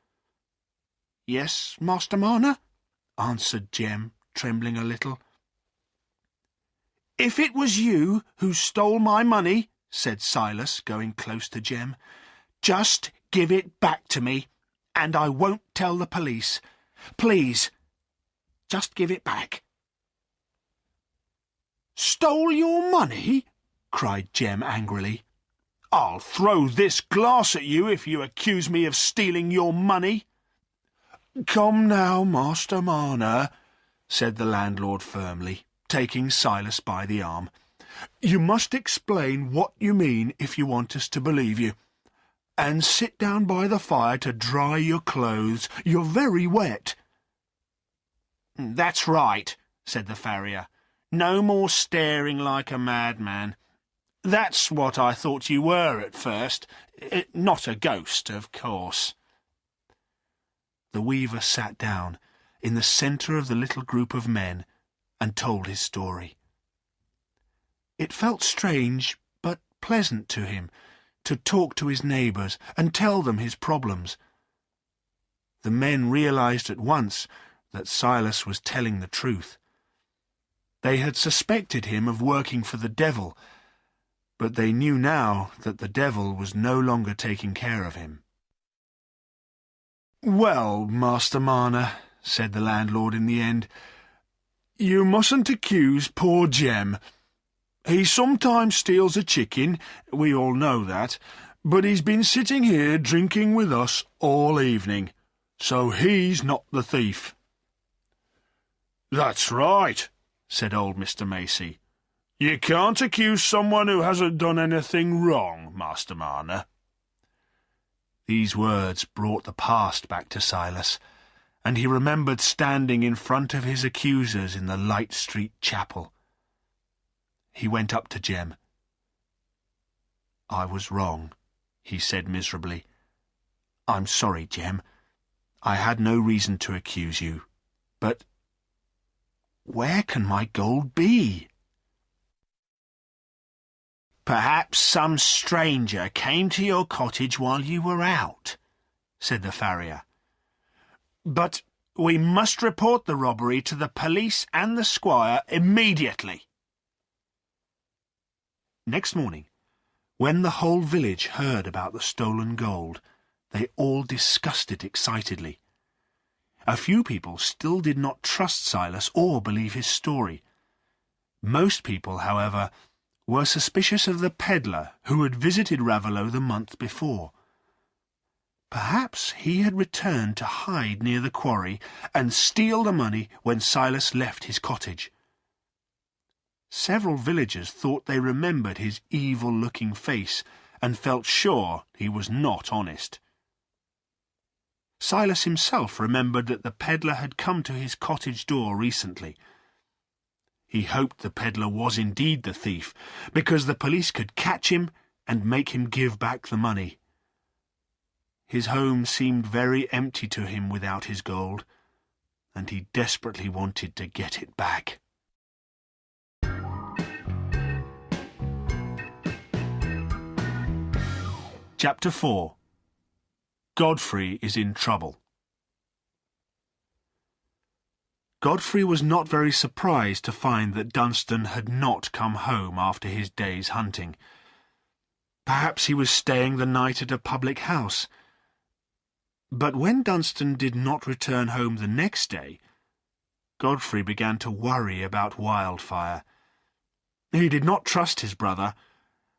"Yes, Master Marner?" answered Jem, trembling a little. "If it was you who stole my money," said Silas, going close to Jem, "just give it back to me, and I won't tell the police. Please, just give it back." "Stole your money?" cried Jem angrily. "I'll throw this glass at you if you accuse me of stealing your money." "Come now, Master Marner," said the landlord firmly, taking Silas by the arm. "You must explain what you mean if you want us to believe you. And sit down by the fire to dry your clothes. You're very wet." "That's right," said the farrier. "No more staring like a madman. That's what I thought you were at first. Not a ghost, of course." the weaver sat down in the centre of the little group of men and told his story. It felt strange but pleasant to him to talk to his neighbours and tell them his problems. The men realised at once that Silas was telling the truth. They had suspected him of working for the devil, but they knew now that the devil was no longer taking care of him. "Well, Master Marner," said the landlord in the end, "you mustn't accuse poor Jem. He sometimes steals a chicken, we all know that, but he's been sitting here drinking with us all evening, so he's not the thief." "That's right," said old Mr. Macey. "You can't accuse someone who hasn't done anything wrong, Master Marner." These words brought the past back to Silas, and he remembered standing in front of his accusers in the Light Street chapel. He went up to Jem. "I was wrong," he said miserably. "I'm sorry, Jem. I had no reason to accuse you. But where can my gold be?" "Perhaps some stranger came to your cottage while you were out," said the farrier. "But we must report the robbery to the police and the squire immediately." Next morning, when the whole village heard about the stolen gold, they all discussed it excitedly. A few people still did not trust Silas or believe his story. Most people, however, were suspicious of the peddler who had visited Raveloe the month before. Perhaps he had returned to hide near the quarry and steal the money when Silas left his cottage. Several villagers thought they remembered his evil-looking face and felt sure he was not honest. Silas himself remembered that the peddler had come to his cottage door recently. He hoped the peddler was indeed the thief, because the police could catch him and make him give back the money. His home seemed very empty to him without his gold, and he desperately wanted to get it back. Chapter 4. Godfrey is in trouble. Godfrey was not very surprised to find that Dunstan had not come home after his day's hunting. Perhaps he was staying the night at a public house. But when Dunstan did not return home the next day, Godfrey began to worry about Wildfire. He did not trust his brother,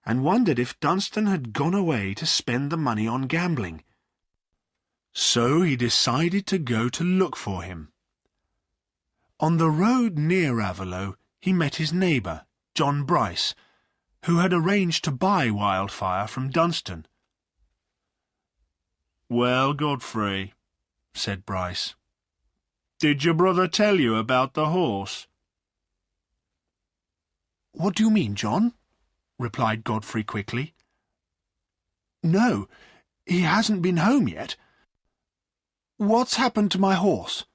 and wondered if Dunstan had gone away to spend the money on gambling. So he decided to go to look for him. On the road near Raveloe, he met his neighbour, John Bryce, who had arranged to buy Wildfire from Dunstan. "Well, Godfrey," said Bryce, "did your brother tell you about the horse?" "What do you mean, John?" replied Godfrey quickly. "No, he hasn't been home yet. What's happened to my horse?"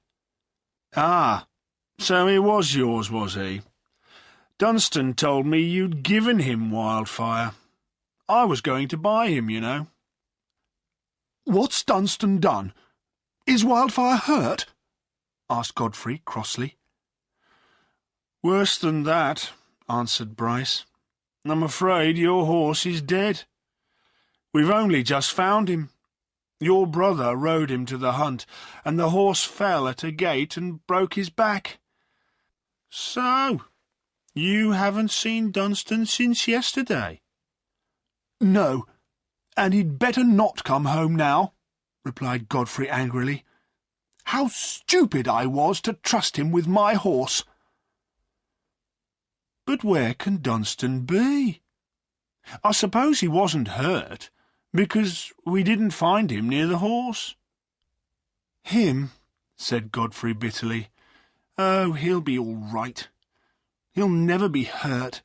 "Ah, so he was yours, was he? Dunstan told me you'd given him Wildfire. I was going to buy him, you know." "What's Dunstan done? Is Wildfire hurt?" asked Godfrey crossly. "Worse than that," answered Bryce. "I'm afraid your horse is dead. We've only just found him. Your brother rode him to the hunt, and the horse fell at a gate and broke his back. So, you haven't seen Dunstan since yesterday?" "No, and he'd better not come home now," replied Godfrey angrily. "How stupid I was to trust him with my horse." "But where can Dunstan be? I suppose he wasn't hurt, because we didn't find him near the horse." "Him," said Godfrey bitterly. "Oh, he'll be all right. He'll never be hurt.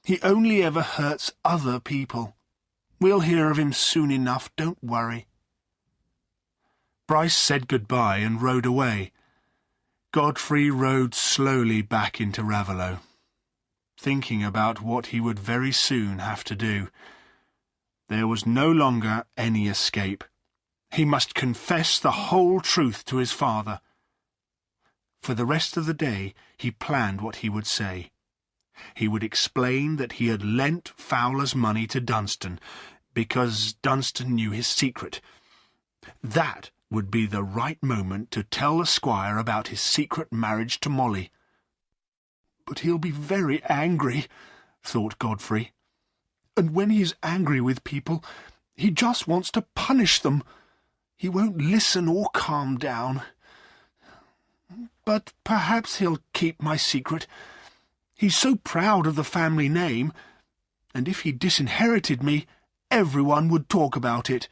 He only ever hurts other people. We'll hear of him soon enough, don't worry." Bryce said goodbye and rode away. Godfrey rode slowly back into Raveloe, thinking about what he would very soon have to do. There was no longer any escape. He must confess the whole truth to his father. For the rest of the day he planned what he would say. He would explain that he had lent Fowler's money to Dunstan, because Dunstan knew his secret. That would be the right moment to tell the squire about his secret marriage to Molly. But he'll be very angry, thought Godfrey. And when he's angry with people, he just wants to punish them. He won't listen or calm down. But perhaps he'll keep my secret. He's so proud of the family name, and if he disinherited me, everyone would talk about it.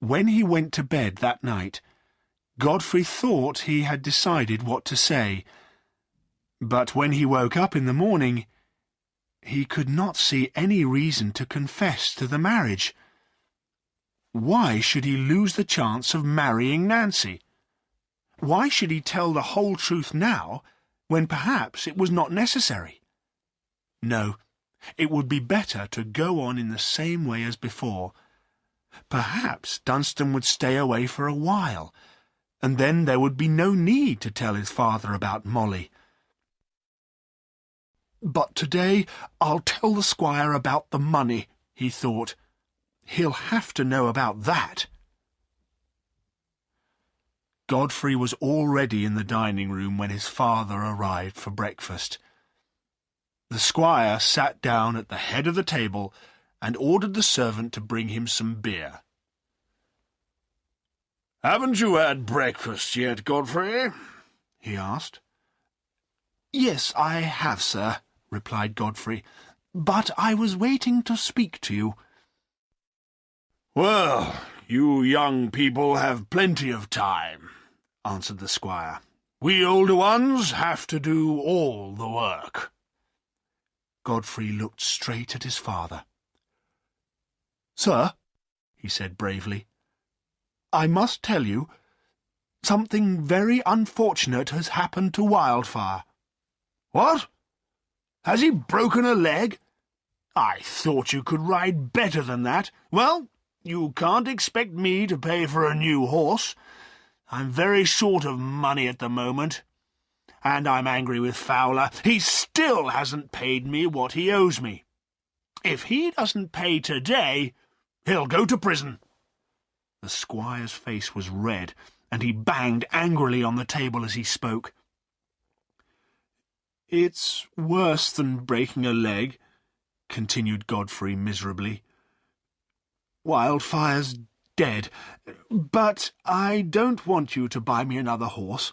When he went to bed that night, Godfrey thought he had decided what to say. But when he woke up in the morning, he could not see any reason to confess to the marriage. Why should he lose the chance of marrying Nancy? Why should he tell the whole truth now, when perhaps it was not necessary? No, it would be better to go on in the same way as before. Perhaps Dunstan would stay away for a while, and then there would be no need to tell his father about Molly. But today I'll tell the squire about the money, he thought. He'll have to know about that. Godfrey was already in the dining room when his father arrived for breakfast. The squire sat down at the head of the table and ordered the servant to bring him some beer. "Haven't you had breakfast yet, Godfrey?" he asked. "Yes, I have, sir," replied Godfrey, "but I was waiting to speak to you." "Well, you young people have plenty of time," answered the squire. "We older ones have to do all the work." Godfrey looked straight at his father. "Sir," he said bravely, "I must tell you, something very unfortunate has happened to Wildfire." "What? Has he broken a leg? I thought you could ride better than that. Well, you can't expect me to pay for a new horse. I'm very short of money at the moment, and I'm angry with Fowler. He still hasn't paid me what he owes me. If he doesn't pay today, he'll go to prison." The squire's face was red, and he banged angrily on the table as he spoke. "It's worse than breaking a leg," continued Godfrey miserably. "Wildfire's dead, but I don't want you to buy me another horse.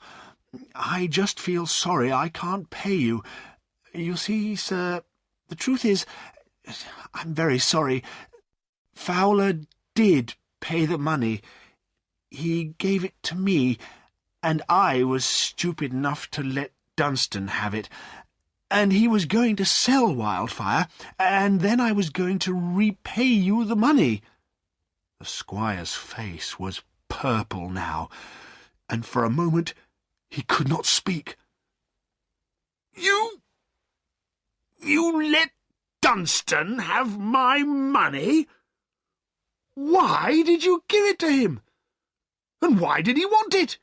I just feel sorry I can't pay you. You see, sir, the truth is, I'm very sorry. Fowler did pay the money. He gave it to me, and I was stupid enough to let Dunstan have it. And he was going to sell Wildfire, and then I was going to repay you the money." The squire's face was purple now, and for a moment he could not speak. You let Dunstan have my money? Why did you give it to him? And why did he want it?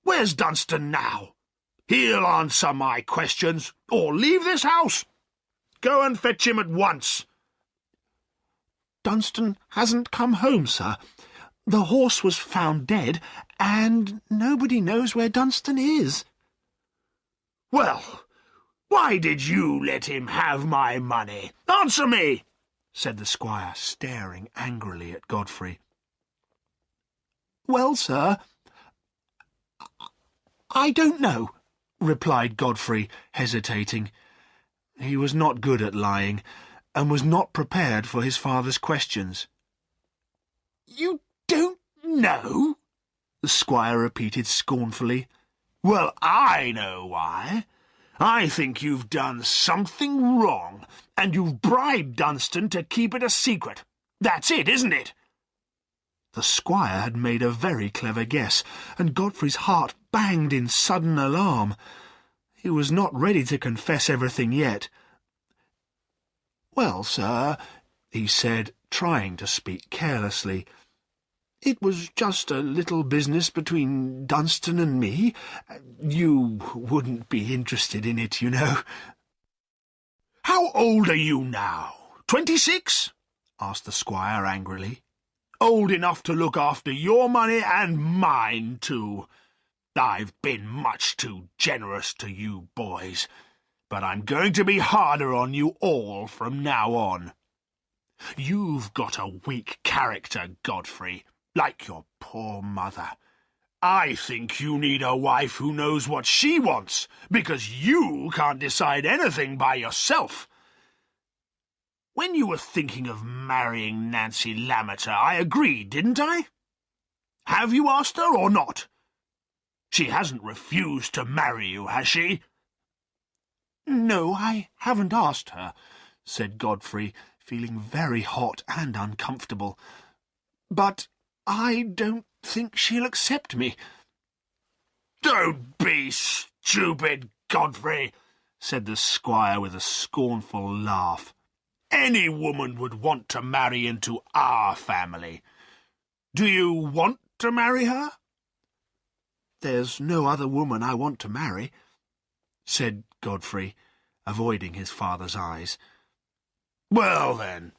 Where's Dunstan now? He'll answer my questions, or leave this house. Go and fetch him at once." "Dunstan hasn't come home, sir. The horse was found dead, and nobody knows where Dunstan is." "Well, why did you let him have my money? Answer me," said the squire, staring angrily at Godfrey. "Well, sir, I don't know," replied Godfrey, hesitating. He was not good at lying, and was not prepared for his father's questions. "You don't know?" the squire repeated scornfully. "Well, I know why. I think you've done something wrong, and you've bribed Dunstan to keep it a secret. That's it, isn't it?" The squire had made a very clever guess, and Godfrey's heart banged in sudden alarm. He was not ready to confess everything yet. "Well, sir," he said, trying to speak carelessly, "it was just a little business between Dunstan and me. You wouldn't be interested in it, you know." "How old are you now? 26? asked the squire angrily. "Old enough to look after your money and mine too. I've been much too generous to you boys, but I'm going to be harder on you all from now on. You've got a weak character, Godfrey, like your poor mother. I think you need a wife who knows what she wants, because you can't decide anything by yourself. When you were thinking of marrying Nancy Lammeter, I agreed, didn't I? Have you asked her or not? She hasn't refused to marry you, has she?" "No, I haven't asked her," said Godfrey, feeling very hot and uncomfortable. "But I don't think she'll accept me." "Don't be stupid, Godfrey," said the squire with a scornful laugh. "Any woman would want to marry into our family. Do you want to marry her?" "There's no other woman I want to marry," said Godfrey, avoiding his father's eyes. "Well, then,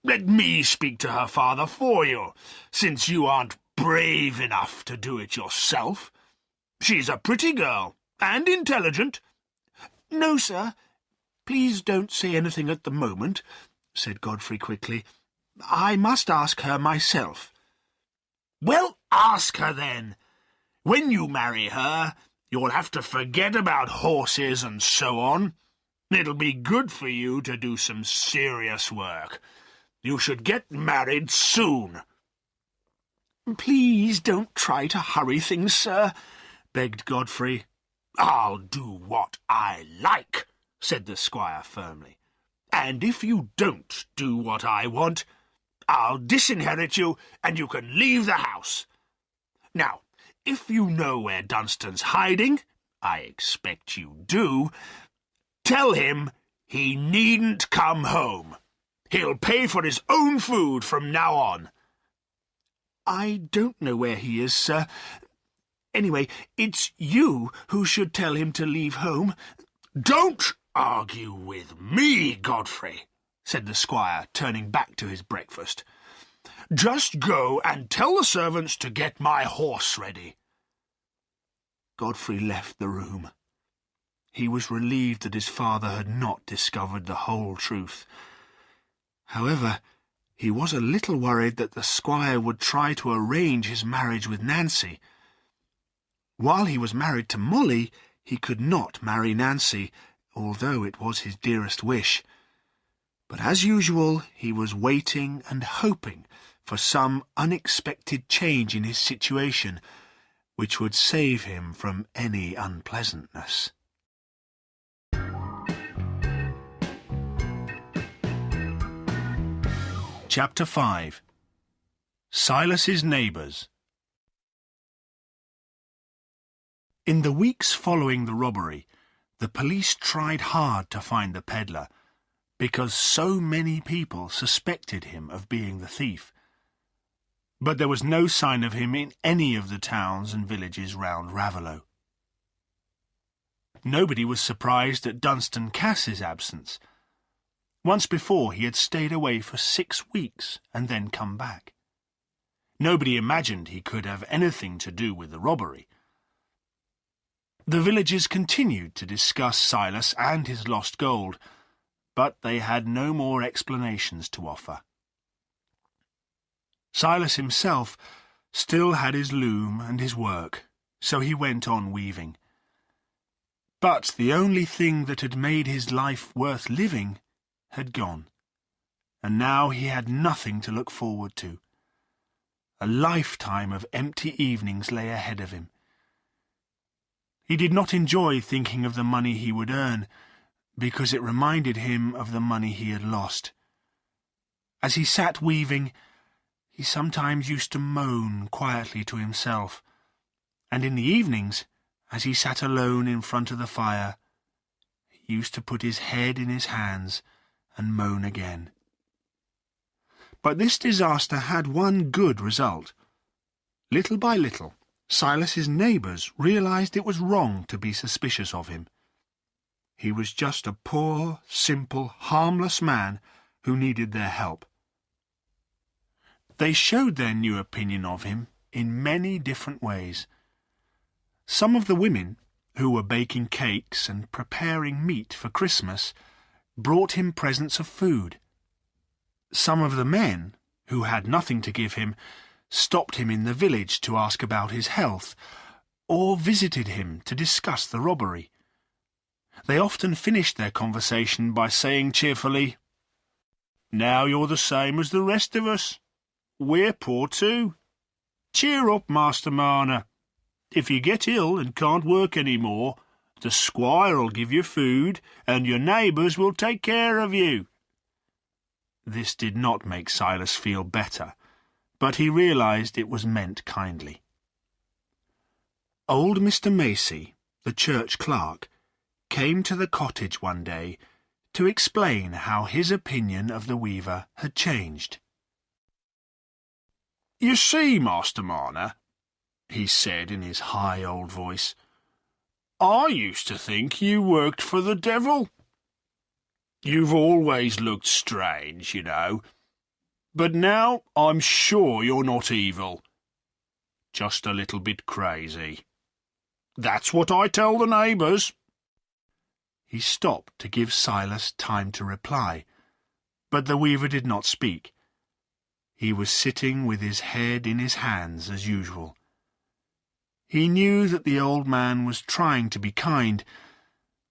let me speak to her father for you, since you aren't brave enough to do it yourself. She's a pretty girl, and intelligent." "No, sir. Please don't say anything at the moment," said Godfrey quickly. "I must ask her myself." "Well, ask her then. When you marry her, you'll have to forget about horses and so on. It'll be good for you to do some serious work. You should get married soon." "Please don't try to hurry things, sir," begged Godfrey. "I'll do what I like," said the squire firmly. "And if you don't do what I want, I'll disinherit you, and you can leave the house. Now, if you know where Dunstan's hiding, I expect you do, tell him he needn't come home. He'll pay for his own food from now on." "I don't know where he is, sir. Anyway, it's you who should tell him to leave home." "Don't argue with me, Godfrey," said the squire, turning back to his breakfast. "Just go and tell the servants to get my horse ready." Godfrey left the room. He was relieved that his father had not discovered the whole truth. However, he was a little worried that the squire would try to arrange his marriage with Nancy. While he was married to Molly, he could not marry Nancy, although it was his dearest wish. But as usual, he was waiting and hoping for some unexpected change in his situation, which would save him from any unpleasantness. Chapter 5. Silas's Neighbours. In the weeks following the robbery, the police tried hard to find the peddler, because so many people suspected him of being the thief. But there was no sign of him in any of the towns and villages round Raveloe. Nobody was surprised at Dunstan Cass's absence. Once before he had stayed away for 6 weeks and then come back. Nobody imagined he could have anything to do with the robbery. The villagers continued to discuss Silas and his lost gold, but they had no more explanations to offer. Silas himself still had his loom and his work, so he went on weaving. But the only thing that had made his life worth living had gone, and now he had nothing to look forward to. A lifetime of empty evenings lay ahead of him. He did not enjoy thinking of the money he would earn, because it reminded him of the money he had lost. As he sat weaving, he sometimes used to moan quietly to himself, and in the evenings, as he sat alone in front of the fire, he used to put his head in his hands and moan again. But this disaster had one good result. Little by little, Silas's neighbours realised it was wrong to be suspicious of him. He was just a poor, simple, harmless man who needed their help. They showed their new opinion of him in many different ways. Some of the women, who were baking cakes and preparing meat for Christmas, brought him presents of food. Some of the men, who had nothing to give him, stopped him in the village to ask about his health, or visited him to discuss the robbery. They often finished their conversation by saying cheerfully, "Now you're the same as the rest of us. We're poor too. Cheer up, Master Marner. If you get ill and can't work any more, the squire'll give you food, and your neighbours will take care of you." This did not make Silas feel better, but he realised it was meant kindly. Old Mr. Macey, the church clerk, came to the cottage one day to explain how his opinion of the weaver had changed. "You see, Master Marner," he said in his high old voice, "I used to think you worked for the devil. You've always looked strange, you know, but now I'm sure you're not evil. Just a little bit crazy. That's what I tell the neighbours." He stopped to give Silas time to reply, but the weaver did not speak. He was sitting with his head in his hands as usual. He knew that the old man was trying to be kind,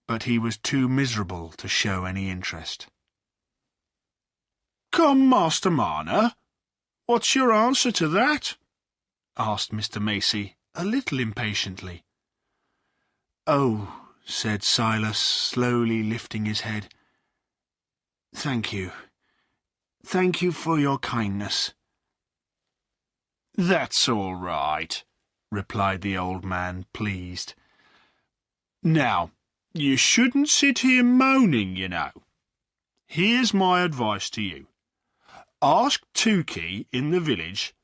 but he was too miserable to show any interest. "Come, Master Marner, what's your answer to that?" asked Mr. Macey, a little impatiently. "Oh," said Silas, slowly lifting his head. "Thank you. Thank you for your kindness." "That's all right," replied the old man, pleased. "Now, you shouldn't sit here moaning, you know. Here's my advice to you. Ask Tukey in the village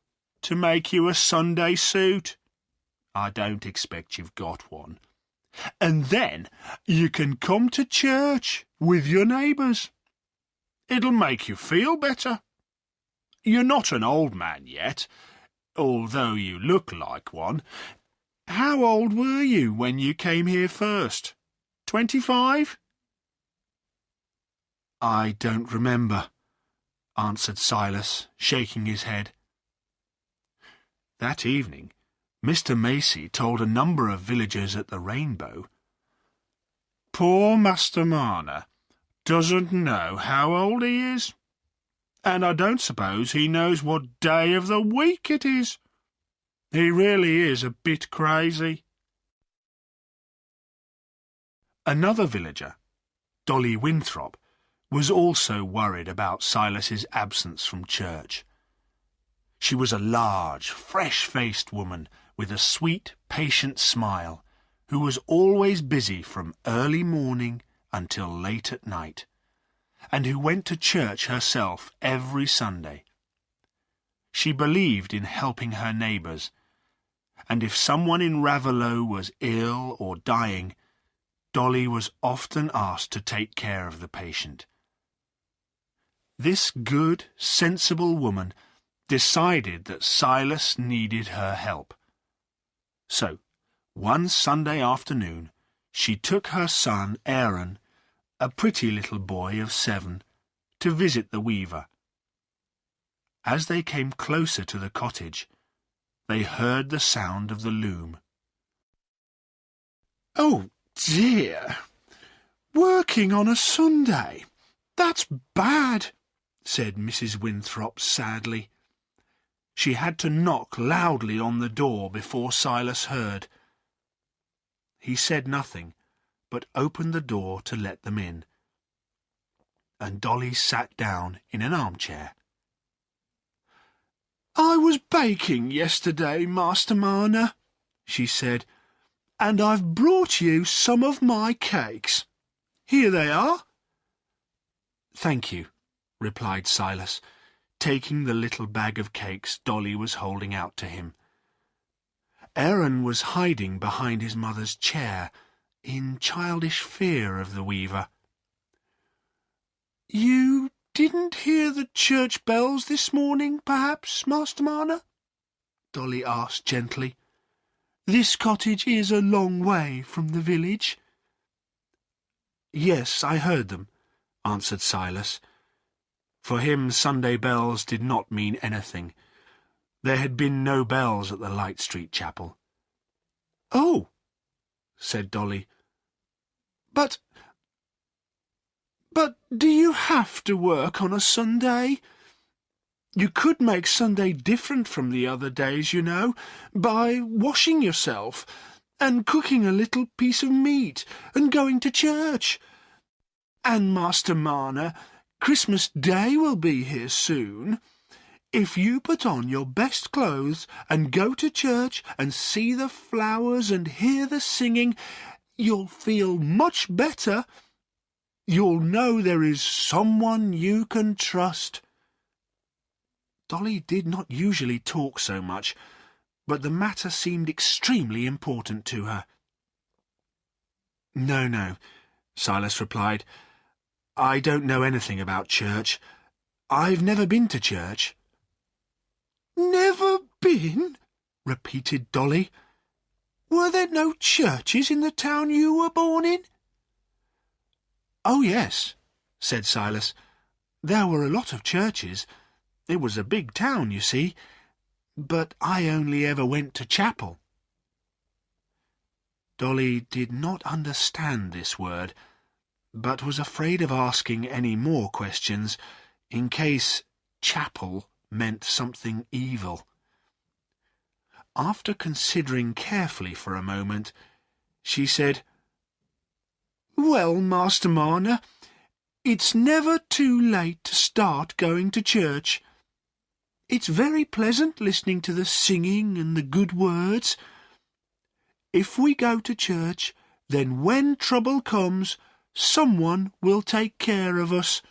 to make you a Sunday suit. I don't expect you've got one. And then you can come to church with your neighbours. It'll make you feel better. You're not an old man yet, although you look like one. How old were you when you came here first? 25? "I don't remember," answered Silas, shaking his head. That evening, Mr. Macey told a number of villagers at the Rainbow, "Poor Master Marner doesn't know how old he is, and I don't suppose he knows what day of the week it is. He really is a bit crazy." Another villager, Dolly Winthrop, was also worried about Silas's absence from church. She was a large, fresh-faced woman with a sweet, patient smile, who was always busy from early morning until late at night, and who went to church herself every Sunday. She believed in helping her neighbours, and if someone in Raveloe was ill or dying, Dolly was often asked to take care of the patient. This good, sensible woman decided that Silas needed her help. So, one Sunday afternoon, she took her son Aaron, a pretty little boy of 7, to visit the weaver. As they came closer to the cottage, they heard the sound of the loom. "Oh, dear! Working on a Sunday! That's bad," said Mrs. Winthrop sadly. She had to knock loudly on the door before Silas heard. He said nothing, but opened the door to let them in, and Dolly sat down in an armchair. "I was baking yesterday, Master Marner," she said, "and I've brought you some of my cakes. Here they are." "Thank you," replied Silas, taking the little bag of cakes Dolly was holding out to him. Aaron was hiding behind his mother's chair, in childish fear of the weaver. "You didn't hear the church bells this morning, perhaps, Master Marner?" Dolly asked gently. "This cottage is a long way from the village." "Yes, I heard them," answered Silas. For him, Sunday bells did not mean anything. There had been no bells at the Light Street Chapel. "Oh," said Dolly. But do you have to work on a Sunday? You could make Sunday different from the other days, you know, by washing yourself, and cooking a little piece of meat, and going to church. And, Master Marner, Christmas Day will be here soon. If you put on your best clothes and go to church and see the flowers and hear the singing, you'll feel much better. You'll know there is someone you can trust." Dolly did not usually talk so much, but the matter seemed extremely important to her. No, Silas replied. "I don't know anything about church. I've never been to church." "Never been?" repeated Dolly. "Were there no churches in the town you were born in?" "Oh, yes," said Silas. "There were a lot of churches. It was a big town, you see. But I only ever went to chapel." Dolly did not understand this word, but was afraid of asking any more questions in case chapel meant something evil. After considering carefully for a moment, she said, "Well, Master Marner, it's never too late to start going to church. It's very pleasant listening to the singing and the good words. If we go to church, then when trouble comes, someone will take care of us.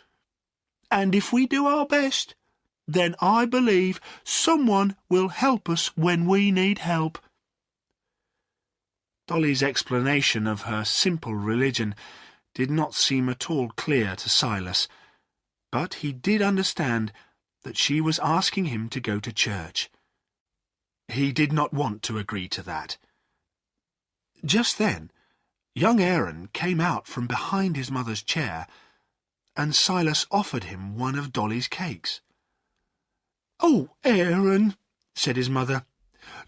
And if we do our best, then I believe someone will help us when we need help." Dolly's explanation of her simple religion did not seem at all clear to Silas, but he did understand that she was asking him to go to church. He did not want to agree to that. Just then, young Aaron came out from behind his mother's chair, and Silas offered him one of Dolly's cakes. "Oh, Aaron," said his mother,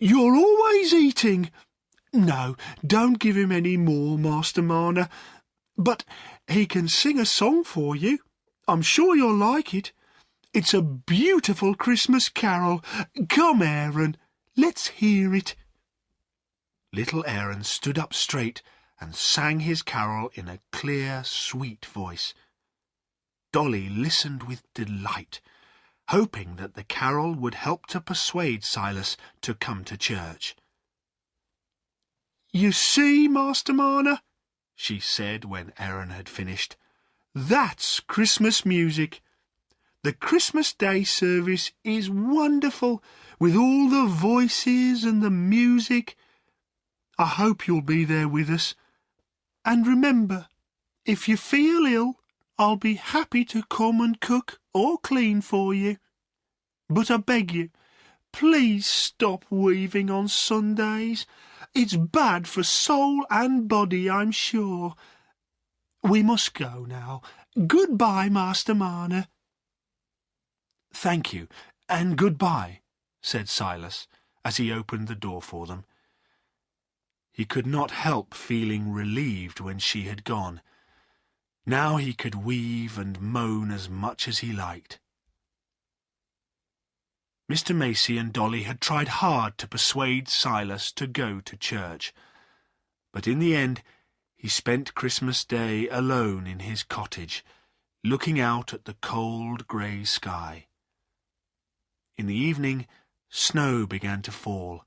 "you're always eating. No, don't give him any more, Master Marner. But he can sing a song for you. I'm sure you'll like it. It's a beautiful Christmas carol. Come, Aaron, let's hear it." Little Aaron stood up straight and sang his carol in a clear, sweet voice. Dolly listened with delight, hoping that the carol would help to persuade Silas to come to church. "You see, Master Marner," she said when Aaron had finished, "that's Christmas music. The Christmas Day service is wonderful, with all the voices and the music. I hope you'll be there with us. And remember, if you feel ill, I'll be happy to come and cook or clean for you. But I beg you, please stop weaving on Sundays. It's bad for soul and body, I'm sure. We must go now. Goodbye, Master Marner." "Thank you, and goodbye," said Silas, as he opened the door for them. He could not help feeling relieved when she had gone. Now he could weave and moan as much as he liked. Mr. Macey and Dolly had tried hard to persuade Silas to go to church, but in the end he spent Christmas Day alone in his cottage, looking out at the cold grey sky. In the evening, Snow began to fall,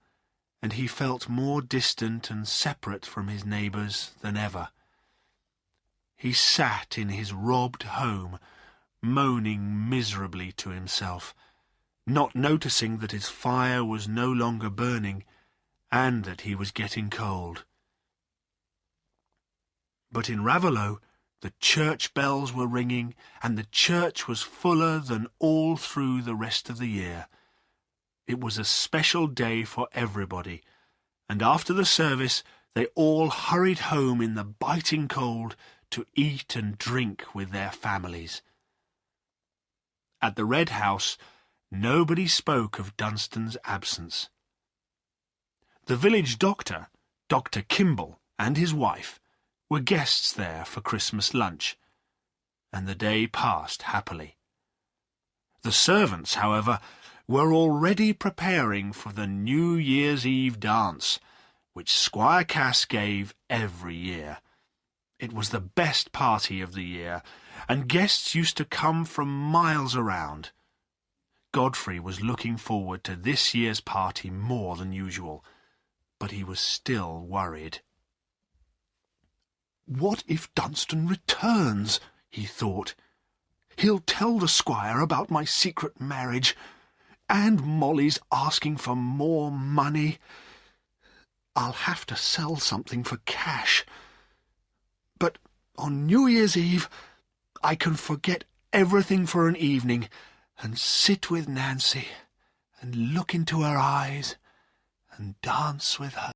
and he felt more distant and separate from his neighbours than ever. He sat in his robbed home, moaning miserably to himself, not noticing that his fire was no longer burning and that he was getting cold. But in Raveloe, the church bells were ringing, and the church was fuller than all through the rest of the year. It was a special day for everybody, and after the service they all hurried home in the biting cold to eat and drink with their families. At the Red House, nobody spoke of Dunstan's absence. The village doctor, Dr. Kimball, and his wife were guests there for Christmas lunch, and the day passed happily. The servants, however, were already preparing for the New Year's Eve dance, which Squire Cass gave every year. It was the best party of the year, and guests used to come from miles around. Godfrey was looking forward to this year's party more than usual, but he was still worried. "What if Dunstan returns?" he thought. "He'll tell the squire about my secret marriage, and Molly's asking for more money. I'll have to sell something for cash. But on New Year's Eve, I can forget everything for an evening and sit with Nancy and look into her eyes and dance with her."